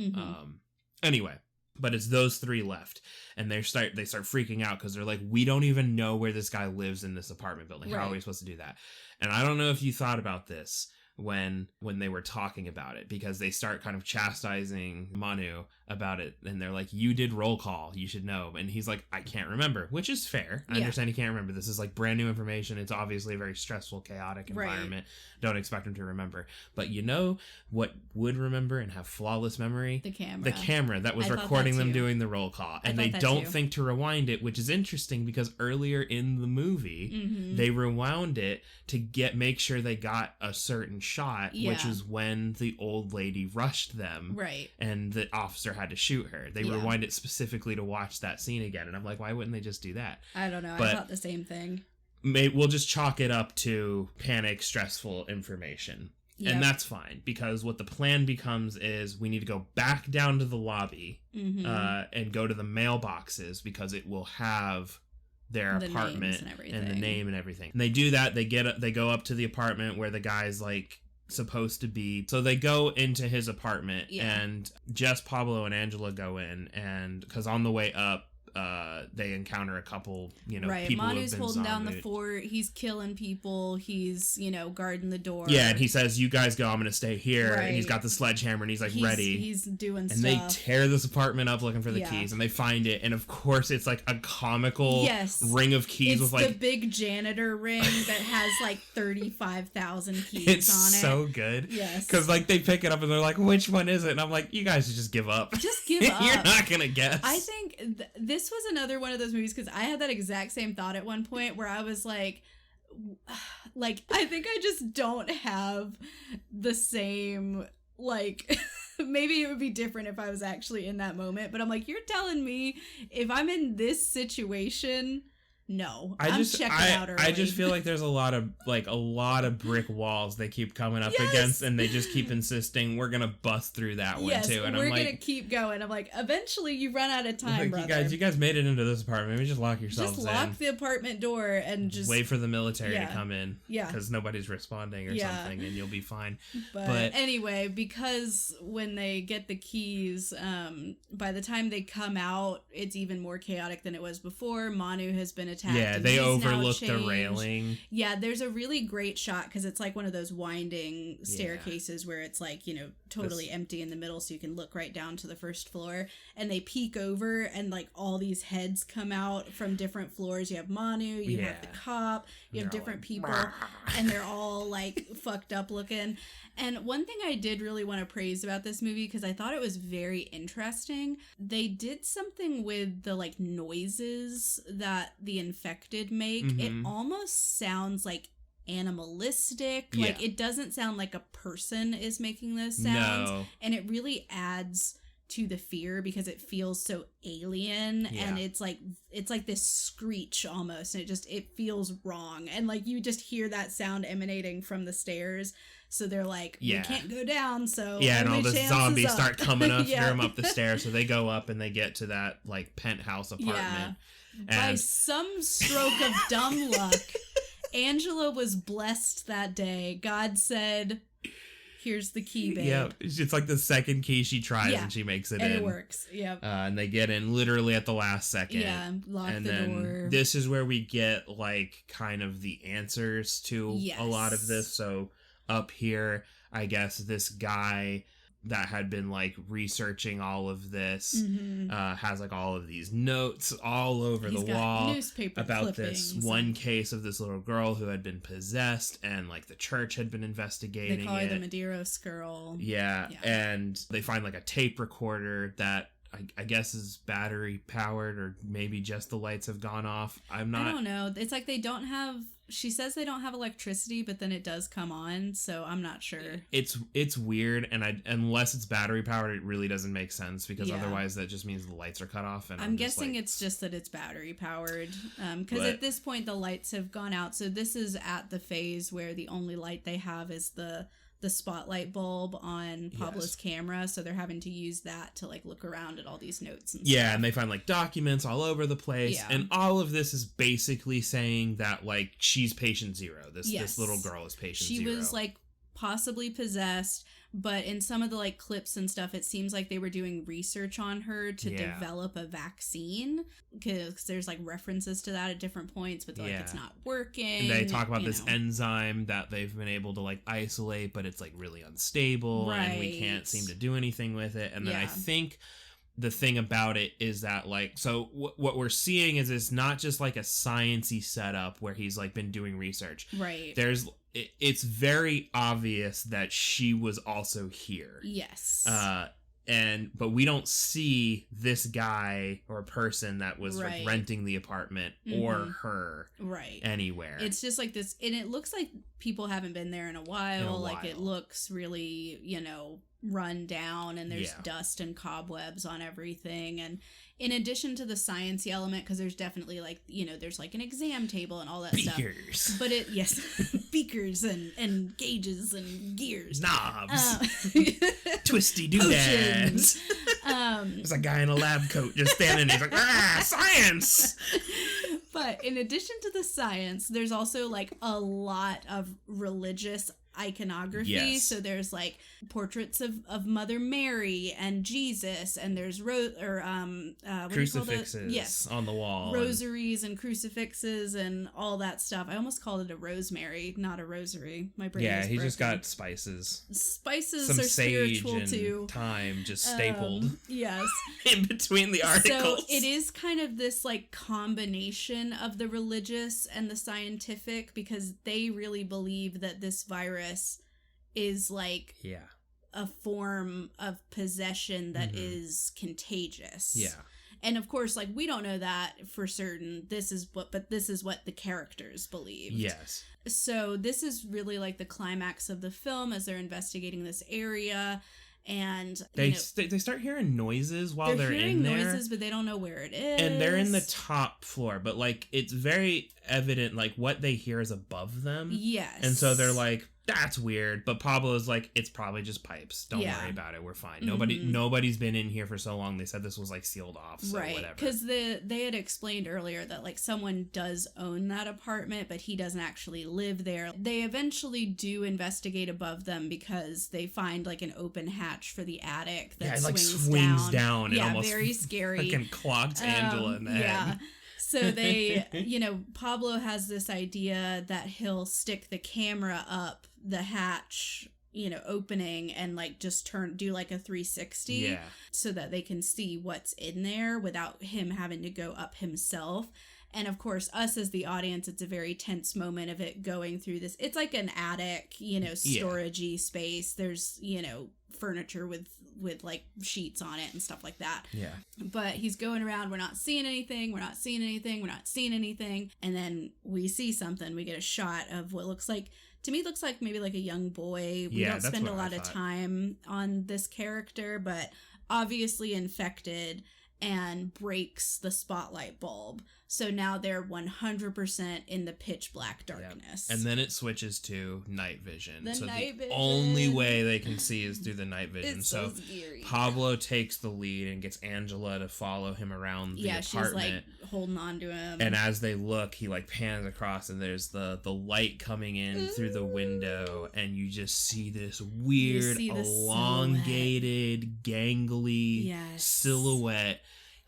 Anyway, but it's those 3 left, and they start freaking out because they're like, we don't even know where this guy lives in this apartment building. How are we supposed to do that? And I don't know if you thought about this when they were talking about it, because they start kind of chastising Manu about it, and they're like, you did roll call, you should know. And he's like, I can't remember, which is fair. I understand he can't remember. This is like brand new information. It's obviously a very stressful, chaotic environment. Don't expect him to remember. But you know what would remember and have flawless memory? The camera that was recording them doing the roll call. And they don't think to rewind it, which is interesting because earlier in the movie, they rewound it to make sure they got a certain shot, which is when the old lady rushed them. Right. And the officer had to shoot her. They rewind it specifically to watch that scene again. And I'm like, why wouldn't they just do that? I don't know. I thought the same thing. We'll just chalk it up to panic, stressful information. Yep. And that's fine, because what the plan becomes is we need to go back down to the lobby and go to the mailboxes, because it will have their apartment and the name and everything. And they do that. They go up to the apartment where the guy's like supposed to be. So they go into his apartment and Jess, Pablo, and Angela go in, and because on the way up, they encounter a couple, people Manu's who have been holding down the zombied. fort. He's killing people. He's, guarding the door. Yeah, and he says, you guys go, I'm going to stay here. Right. And he's got the sledgehammer, and he's ready. He's doing stuff. And they tear this apartment up looking for the keys, and they find it. And of course, it's like a comical ring of keys with the big janitor ring that has 35,000 keys on it. It's so good. Yes. Because they pick it up and they're like, which one is it? And I'm like, you guys should just give up. Just give up. You're not going to guess. I think this was another one of those movies, because I had that exact same thought at one point where I was like, I think I just don't have the same, maybe it would be different if I was actually in that moment, but I'm like, you're telling me if I'm in this situation, no, I'm checking out early. I just feel like there's a lot of brick walls they keep coming up against, and they just keep insisting we're gonna bust through that one too. And we're gonna keep going. I'm like, eventually you run out of time, brother. You guys made it into this apartment. Maybe just lock yourselves in. Just lock the apartment door and just wait for the military to come in. Yeah, because nobody's responding or something, and you'll be fine. But anyway, because when they get the keys, by the time they come out, it's even more chaotic than it was before. Manu has been attacked. Yeah, they overlook the railing. Yeah, there's a really great shot because it's like one of those winding staircases where it's totally empty in the middle, so you can look right down to the first floor. And they peek over, and all these heads come out from different floors. You have Manu, you have the cop, you have different people, and they're all fucked up looking. And one thing I did really want to praise about this movie, because I thought it was very interesting, they did something with the noises that the infected make, it almost sounds like animalistic. Yeah. Like, it doesn't sound like a person is making those sounds. No. And it really adds to the fear because it feels so alien. Yeah. And it's like this screech almost, and it feels wrong. And like, you just hear that sound emanating from the stairs. So they're like, we can't go down, so yeah, and all the zombies start coming up, yeah. hear them up the stairs, so they go up and they get to that, like, penthouse apartment. Yeah. By some stroke of dumb luck, Angela was blessed that day. God said, here's the key, babe. Yeah, it's like the second key she tries and she makes it in. And it works, yep. And they get in literally at the last second. Yeah, lock and the then door. This is where we get, like, kind of the answers to a lot of this. So up here, I guess this guy that had been, like, researching all of this has, like, all of these notes all over the wall about this one case of this little girl who had been possessed, and, like, the church had been investigating. They call her the Medeiros girl. Yeah, and they find, like, a tape recorder that I guess is battery powered, or maybe just the lights have gone off. I don't know. It's like they don't have... She says they don't have electricity, but then it does come on, so I'm not sure. It's weird, and unless it's battery powered, it really doesn't make sense, because otherwise that just means the lights are cut off. And I'm guessing it's just that it's battery powered, because at this point the lights have gone out. So this is at the phase where the only light they have is the spotlight bulb on Pablo's camera, so they're having to use that to, like, look around at all these notes and stuff. And they find, like, documents all over the place, and all of this is basically saying that, like, she's patient zero. This little girl is patient zero. She was, like, possibly possessed, but in some of the, like, clips and stuff, it seems like they were doing research on her to develop a vaccine, because there's, like, references to that at different points, but like, it's not working. And they talk about this enzyme that they've been able to, like, isolate, but it's, like, really unstable, and we can't seem to do anything with it. And then I think the thing about it is that, like, so what we're seeing is it's not just, like, a science-y setup where he's, like, been doing research. Right. It's very obvious that she was also here. Yes. But we don't see this guy or person that was like renting the apartment or her anywhere. It's just like this, and it looks like people haven't been there in a while. Like, it looks really, run down, and there's dust and cobwebs on everything. And in addition to the sciencey element, because there's definitely, like, there's, like, an exam table and all that beakers. Stuff. But beakers and gauges and gears. Knobs. Twisty doodads. There's a guy in a lab coat just standing there. He's like, science! But in addition to the science, there's also, like, a lot of religious iconography. Yes. So there's, like, portraits of Mother Mary and Jesus, and there's crucifixes on the wall, rosaries and crucifixes and all that stuff. I almost called it a rosemary, not a rosary. My brain is broken. Just got spices. Some are sage spiritual and too. Thyme just stapled. Yes. In between the articles. So it is kind of this, like, combination of the religious and the scientific, because they really believe that this virus is, like, a form of possession that is contagious. Yeah. And of course, like, we don't know that for certain. This is what the characters believe. Yes. So this is really, like, the climax of the film as they're investigating this area. And they start hearing noises while they're in there. Noises, but they don't know where it is. And they're in the top floor, but, like, it's very evident, like, what they hear is above them. Yes. And so they're like, that's weird. But Pablo's like, it's probably just pipes. Don't worry about it. We're fine. Nobody's been in here for so long. They said this was, like, sealed off. So whatever. Because they had explained earlier that, like, someone does own that apartment, but he doesn't actually live there. They eventually do investigate above them because they find, like, an open hatch for the attic that swings down. Yeah, almost very scary. Fucking clocked Angela in the head. Yeah. So they, Pablo has this idea that he'll stick the camera up the hatch, opening, and, like, just do like a 360 so that they can see what's in there without him having to go up himself. And of course, us as the audience, it's a very tense moment of it going through this. It's like an attic, storagey space. There's, furniture with like sheets on it and stuff like that. Yeah. But he's going around, we're not seeing anything. And then we see something. We get a shot of what looks like, to me, looks like maybe like a young boy. We don't spend a lot of time on this character, but obviously infected and breaks the spotlight bulb. So now they're 100% in the pitch black darkness. Yep. And then it switches to night vision. The only way they can see is through the night vision. It's so scary. Pablo takes the lead and gets Angela to follow him around the apartment. She's like holding on to him. And as they look, he like pans across and there's the light coming in through the window, and you just see this weird, elongated, gangly silhouette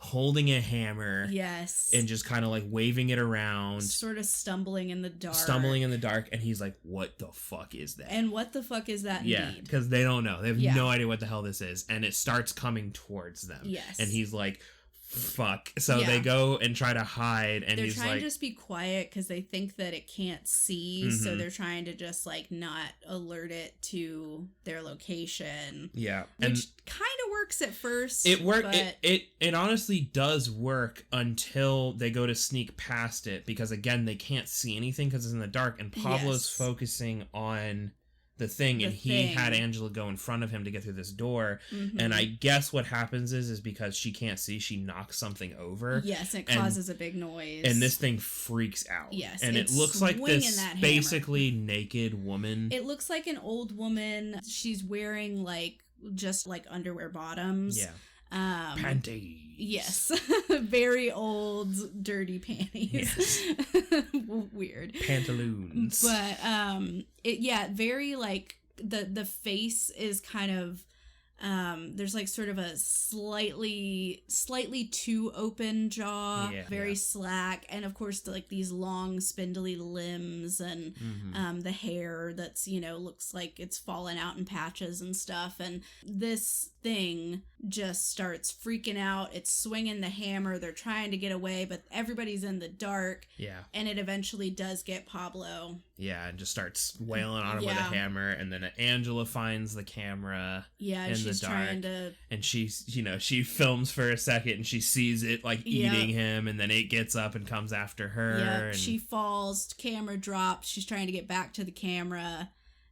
holding a hammer. Yes. And just kind of like waving it around. Sort of stumbling in the dark. And he's like, what the fuck is that? And what the fuck is that indeed? Because they don't know. They have no idea what the hell this is. And it starts coming towards them. Yes. And he's like, fuck. So they go and try to hide, and they're trying to just be quiet because they think that it can't see. So they're trying to just like not alert it to their location. Yeah. Which kind of works at first. It worked. It honestly does work until they go to sneak past it, because again, they can't see anything because it's in the dark, and Pablo's focusing on the thing, and he had Angela go in front of him to get through this door. And I guess what happens is because she can't see, she knocks something over. Yes, it causes a big noise. And this thing freaks out. Yes. And it looks like this basically naked woman. It looks like an old woman. She's wearing like just like underwear bottoms. Yeah. Panties. Yes. Very old, dirty panties. Yes. Weird. Pantaloons. But very like the face is kind of there's like sort of a slightly too open jaw, very slack, and of course like these long spindly limbs, and the hair that's looks like it's fallen out in patches and stuff. And this thing just starts freaking out. It's swinging the hammer. They're trying to get away, but everybody's in the dark. Yeah. And it eventually does get Pablo. Yeah, and just starts wailing on him with a hammer. And then Angela finds the camera. Yeah, in she's the dark, trying to. And she's, she films for a second, and she sees it like eating him, and then it gets up and comes after her. Yeah, and she falls. Camera drops. She's trying to get back to the camera.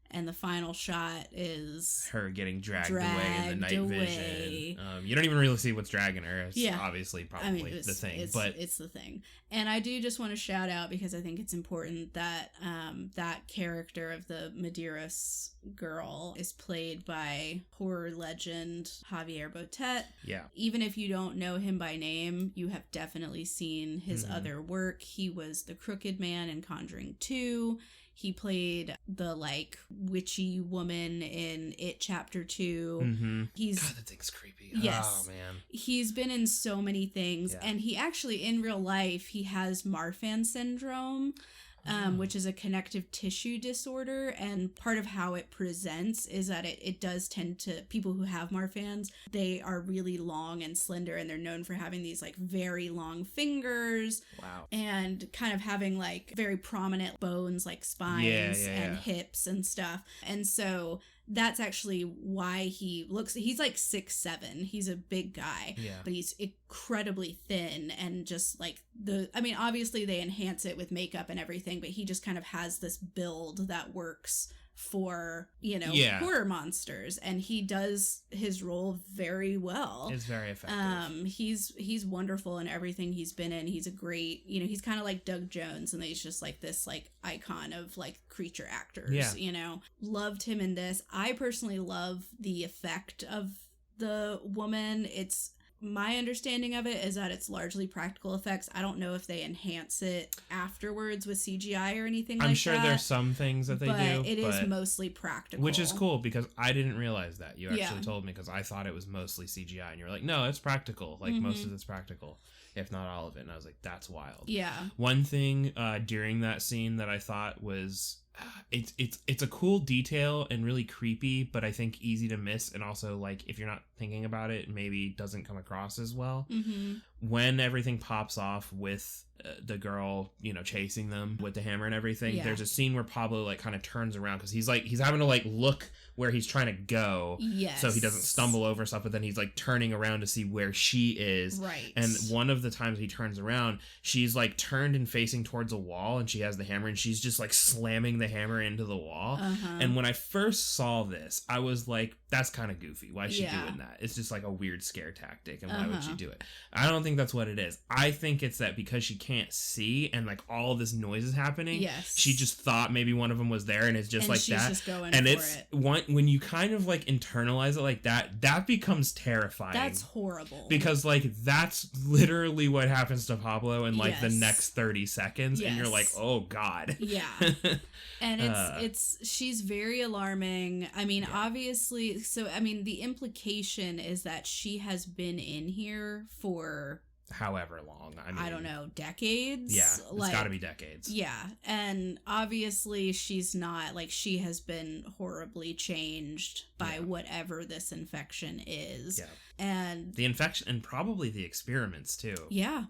And the final shot is her getting dragged away in the night vision. You don't even really see what's dragging her. It's obviously probably the thing. But it's the thing. And I do just want to shout out, because I think it's important that that character of the Medeiros girl is played by horror legend Javier Botet. Yeah. Even if you don't know him by name, you have definitely seen his other work. He was the Crooked Man in Conjuring 2. He played the like witchy woman in It Chapter 2. God, that thing's creepy. Yes. Oh man. He's been in so many things, and he actually in real life he has Marfan syndrome. Which is a connective tissue disorder, and part of how it presents is that it does tend to, people who have Marfan's, they are really long and slender, and they're known for having these like very long fingers. Wow. And kind of having like very prominent bones like spines and hips and stuff. And so that's actually why he's like 6'7". He's a big guy, but he's incredibly thin, and just like obviously they enhance it with makeup and everything, but he just kind of has this build that works for horror monsters, and he does his role very well. It's very effective. He's wonderful in everything he's been in. He's a great, he's kind of like Doug Jones, and he's just like this like icon of like creature actors. Loved him in this. I personally love the effect of the woman. It's my understanding of it is that it's largely practical effects. I don't know if they enhance it afterwards with CGI or anything like that. I'm sure there's some things that they do. But it is mostly practical. Which is cool, because I didn't realize that. You actually told me, because I thought it was mostly CGI. And you were like, no, it's practical. Like, most of it's practical, if not all of it. And I was like, that's wild. Yeah. One thing during that scene that I thought was... It's a cool detail and really creepy, but I think easy to miss, and also like if you're not thinking about it, maybe doesn't come across as well. When everything pops off with the girl, you know, chasing them with the hammer and everything. Yeah. There's a scene where Pablo like kind of turns around because he's having to like look where he's trying to go, so he doesn't stumble over stuff, but then he's like turning around to see where she is. Right. And one of the times he turns around, she's like turned and facing towards a wall, and she has the hammer, and she's just like slamming the hammer into the wall. And when I first saw this, I was like, that's kind of goofy. Why is she doing that? It's just like a weird scare tactic, and why would she do it? I don't think that's what it is. I think it's that because she can't see and like all of this noise is happening, she just thought maybe one of them was there, and it's just like that. Just going and for it's when you kind of like internalize it like that, that becomes terrifying. That's horrible. Because like that's literally what happens to Pablo in like the next 30 seconds, and you're like, oh god. Yeah. And it's she's very alarming. I mean, obviously, so I mean the implication is that she has been in here for however long. I mean, I don't know, decades. Yeah, it's got to be decades. Yeah, and obviously she's not, like, she has been horribly changed by whatever this infection is. Yeah, and the infection and probably the experiments too. Yeah.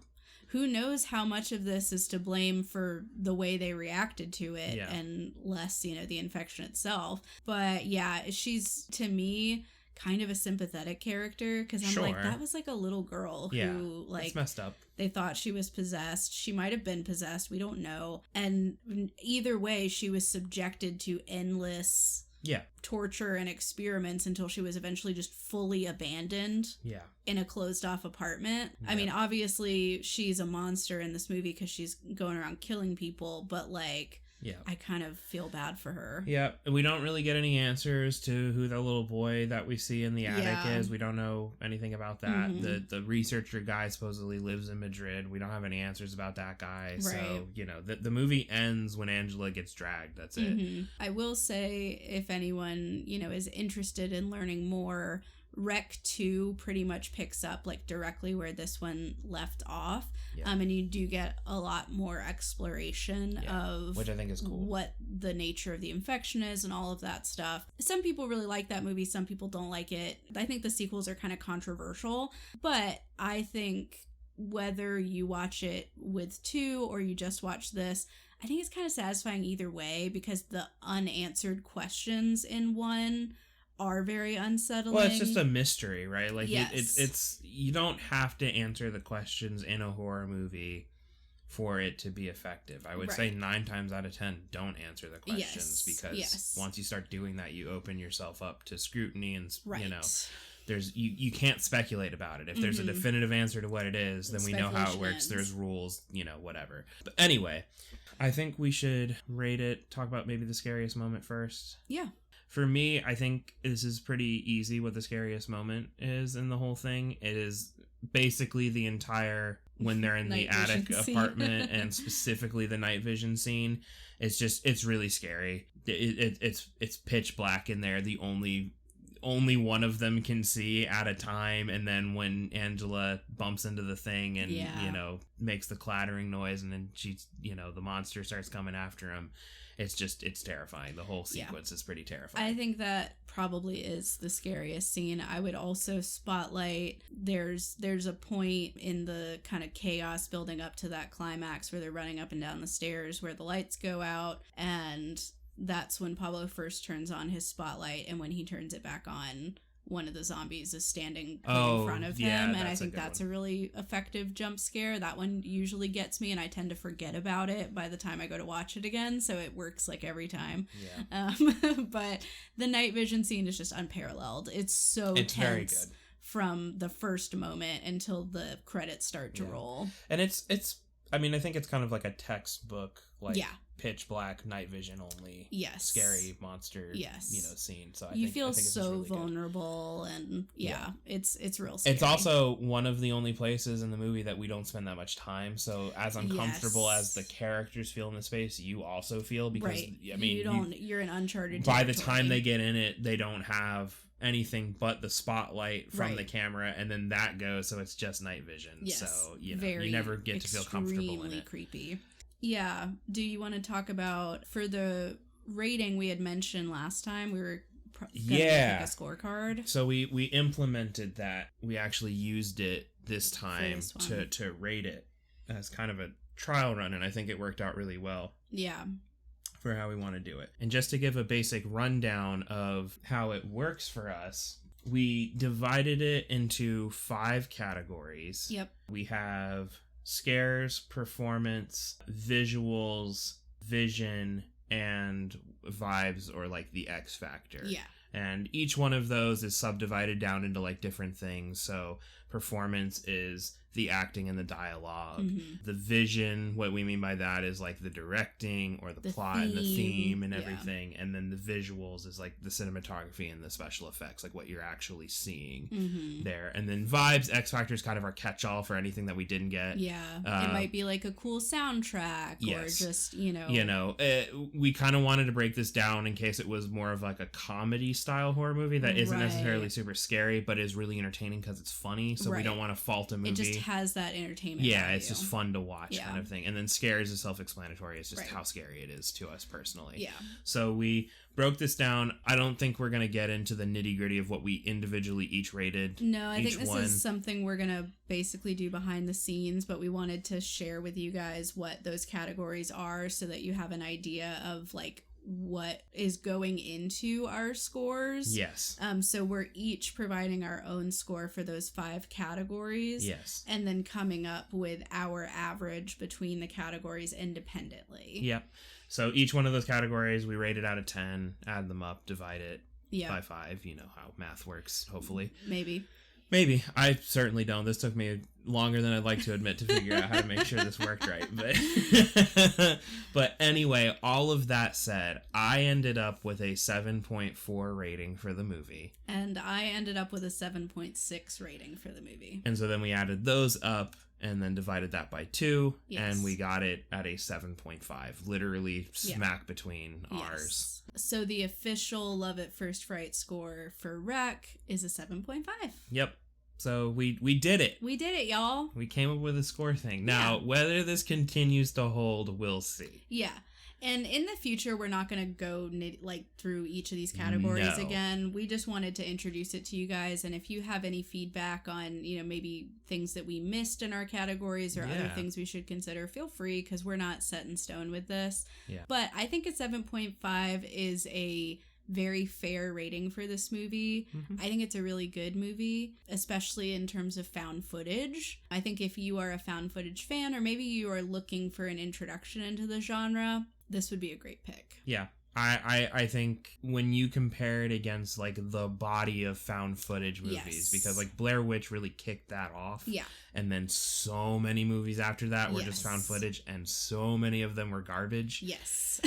Who knows how much of this is to blame for the way they reacted to it and less, you know, the infection itself. But yeah, she's, to me, kind of a sympathetic character because I'm like, that was like a little girl who like, it's messed up. They thought she was possessed. She might have been possessed. We don't know. And either way, she was subjected to endless torture and experiments until she was eventually just fully abandoned in a closed off apartment. I mean, obviously she's a monster in this movie because she's going around killing people, but like, I kind of feel bad for her. Yeah, we don't really get any answers to who the little boy that we see in the attic is. We don't know anything about that. The researcher guy supposedly lives in Madrid. We don't have any answers about that guy. Right. So, you know, the movie ends when Angela gets dragged. That's it. I will say, if anyone, you know, is interested in learning more, Rec 2 pretty much picks up like directly where this one left off. And you do get a lot more exploration of, which I think is cool, what the nature of the infection is and all of that stuff. Some people really like that movie, some people don't like it. I think the sequels are kind of controversial, but I think whether you watch it with 2 or you just watch this, I think it's kind of satisfying either way because the unanswered questions in 1 are very unsettling. Well, it's just a mystery, right? Like, it's you don't have to answer the questions in a horror movie for it to be effective. I would say 9 times out of 10, don't answer the questions because once you start doing that, you open yourself up to scrutiny and, you know, there's you can't speculate about it. If there's a definitive answer to what it is, then we know how it works. There's rules, you know, whatever. But anyway, I think we should rate it, talk about maybe the scariest moment first. Yeah. For me, I think this is pretty easy what the scariest moment is in the whole thing. It is basically the entire, when they're in the attic apartment and specifically the night vision scene. It's really scary. It's pitch black in there. The only one of them can see at a time, and then when Angela bumps into the thing and you know, makes the clattering noise, and then she's, you know, the monster starts coming after him. It's terrifying. The whole sequence is pretty terrifying. I think that probably is the scariest scene. I would also spotlight, there's a point in the kind of chaos building up to that climax where they're running up and down the stairs where the lights go out, and that's when Pablo first turns on his spotlight, and when he turns it back on, one of the zombies is standing in front of him, and I think that's a really effective jump scare. That one usually gets me, and I tend to forget about it by the time I go to watch it again, so it works like every time. But the night vision scene is just unparalleled. It's tense, very good from the first moment until the credits start to roll. And it's I mean, I think it's kind of like a textbook, like pitch black, night vision only, scary monster, you know, scene. So I feel think it's so really vulnerable, and it's real scary. It's also one of the only places in the movie that we don't spend that much time. So as uncomfortable as the characters feel in the space, you also feel, because I mean, you're in uncharted by territory. the time they get in it, they don't have anything but the spotlight from the camera, and then that goes, so it's just night vision. So you know, you never get to feel comfortable in it. Creepy. Yeah. Do you want to talk about, for the rating we had mentioned last time, we were gonna make a scorecard? So we implemented that. We actually used it this time to rate it as kind of a trial run, and I think it worked out really well. Yeah. For how we want to do it. And just to give a basic rundown of how it works for us, we divided it into 5 categories. Yep. We have scares, performance, visuals, vision, and vibes, or like the X factor. Yeah. And each one of those is subdivided down into like different things. So performance is the acting and the dialogue. Mm-hmm. The vision, what we mean by that is like the directing or the plot and the theme and everything. And then the visuals is like the cinematography and the special effects, like what you're actually seeing there. And then vibes, X Factor is kind of our catch-all for anything that we didn't get. Yeah. It might be like a cool soundtrack or just, we kind of wanted to break this down in case it was more of like a comedy style horror movie that isn't necessarily super scary, but is really entertaining because it's funny. So we don't want to fault a movie. It just has that entertainment value. It's just fun to watch kind of thing. And then scares is self-explanatory. It's just how scary it is to us personally. Yeah. So we broke this down. I don't think we're going to get into the nitty-gritty of what we individually each rated. No, I think this is something we're going to basically do behind the scenes, but we wanted to share with you guys what those categories are so that you have an idea of like what is going into our scores. Yes. So we're each providing our own score for those 5 categories. Yes. And then coming up with our average between the categories independently. Yep. So each one of those categories we rated out of 10, add them up, divide it by 5. You know how math works, hopefully. Maybe. I certainly don't. This took me longer than I'd like to admit to figure out how to make sure this worked right. But anyway, all of that said, I ended up with a 7.4 rating for the movie. And I ended up with a 7.6 rating for the movie. And so then we added those up and then divided that by 2, and we got it at a 7.5, literally smack between ours. So the official Love at First Fright score for Rec is a 7.5. Yep. So we did it. We did it, y'all. We came up with a score thing. Now, whether this continues to hold, we'll see. Yeah. And in the future, we're not going to go through each of these categories again. We just wanted to introduce it to you guys. And if you have any feedback on, maybe things that we missed in our categories or other things we should consider, feel free, because we're not set in stone with this. Yeah. But I think a 7.5 is a very fair rating for this movie. I think it's a really good movie, especially in terms of found footage. I think if you are a found footage fan, or maybe you are looking for an introduction into the genre, this would be a great pick. Yeah. I think when you compare it against like the body of found footage movies, because like Blair Witch really kicked that off. Yeah. And then so many movies after that were just found footage, and so many of them were garbage. Yes.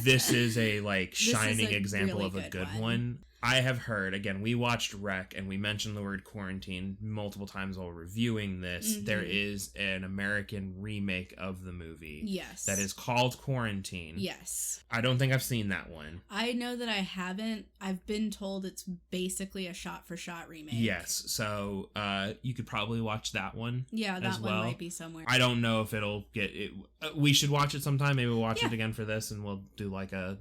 This is a like shining example really of a good one. I have heard, again, we watched Rec and we mentioned the word quarantine multiple times while reviewing this. There is an American remake of the movie. Yes. That is called Quarantine. Yes. I don't think I've seen that one. I know that I haven't. I've been told it's basically a shot-for-shot remake. Yes. So you could probably watch that one. Yeah, that one might be somewhere. I don't know if it'll get it. We should watch it sometime. Maybe we'll watch it again for this, and we'll do like a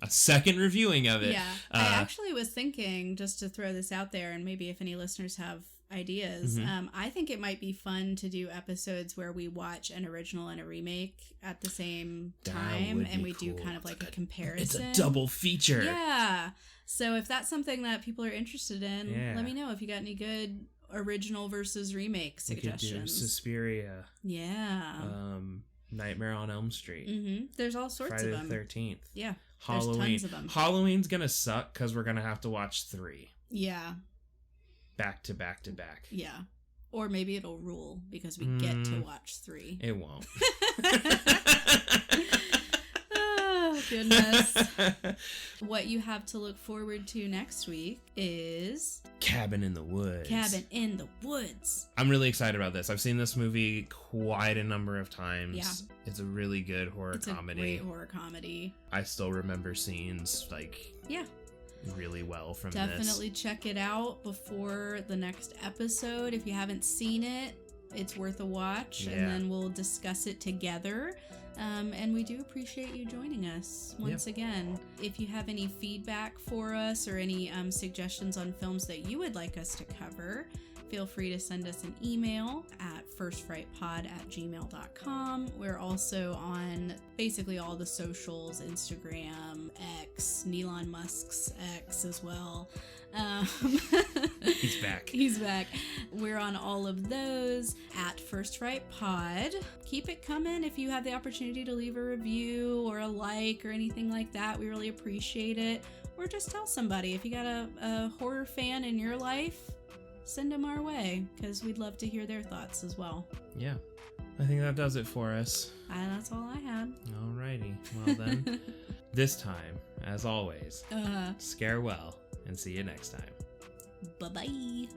second reviewing of it. Yeah. I actually was thinking, just to throw this out there, and maybe if any listeners have ideas, I think it might be fun to do episodes where we watch an original and a remake at the same time, and we do kind of like a comparison. It's a double feature. Yeah. So if that's something that people are interested in, let me know if you got any good original versus remake suggestions. We could do Suspiria. Yeah. Nightmare on Elm Street. There's all sorts of them. Friday the 13th. Yeah. Halloween. There's tons of them. Halloween's gonna suck because we're gonna have to watch 3. Yeah. Back to back to back. Yeah. Or maybe it'll rule because we get to watch 3. It won't. Oh, goodness. What you have to look forward to next week is Cabin in the Woods. Cabin in the Woods. I'm really excited about this. I've seen this movie quite a number of times. Yeah. It's a really good horror comedy. It's a great horror comedy. I still remember scenes really well from this. Definitely check it out before the next episode. If you haven't seen it, it's worth a watch, and then we'll discuss it together. And we do appreciate you joining us once again. If you have any feedback for us or any suggestions on films that you would like us to cover, feel free to send us an email at firstfrightpod@gmail.com. We're also on basically all the socials, Instagram, X, Elon Musk's X as well. He's back. He's back. We're on all of those at First Fright Pod. Keep it coming. If you have the opportunity to leave a review or a like or anything like that, we really appreciate it. Or just tell somebody. If you got a horror fan in your life, send them our way, because we'd love to hear their thoughts as well. Yeah. I think that does it for us. That's all I had. Alrighty. Well then, this time, as always, scare well, and see you next time. Bye-bye.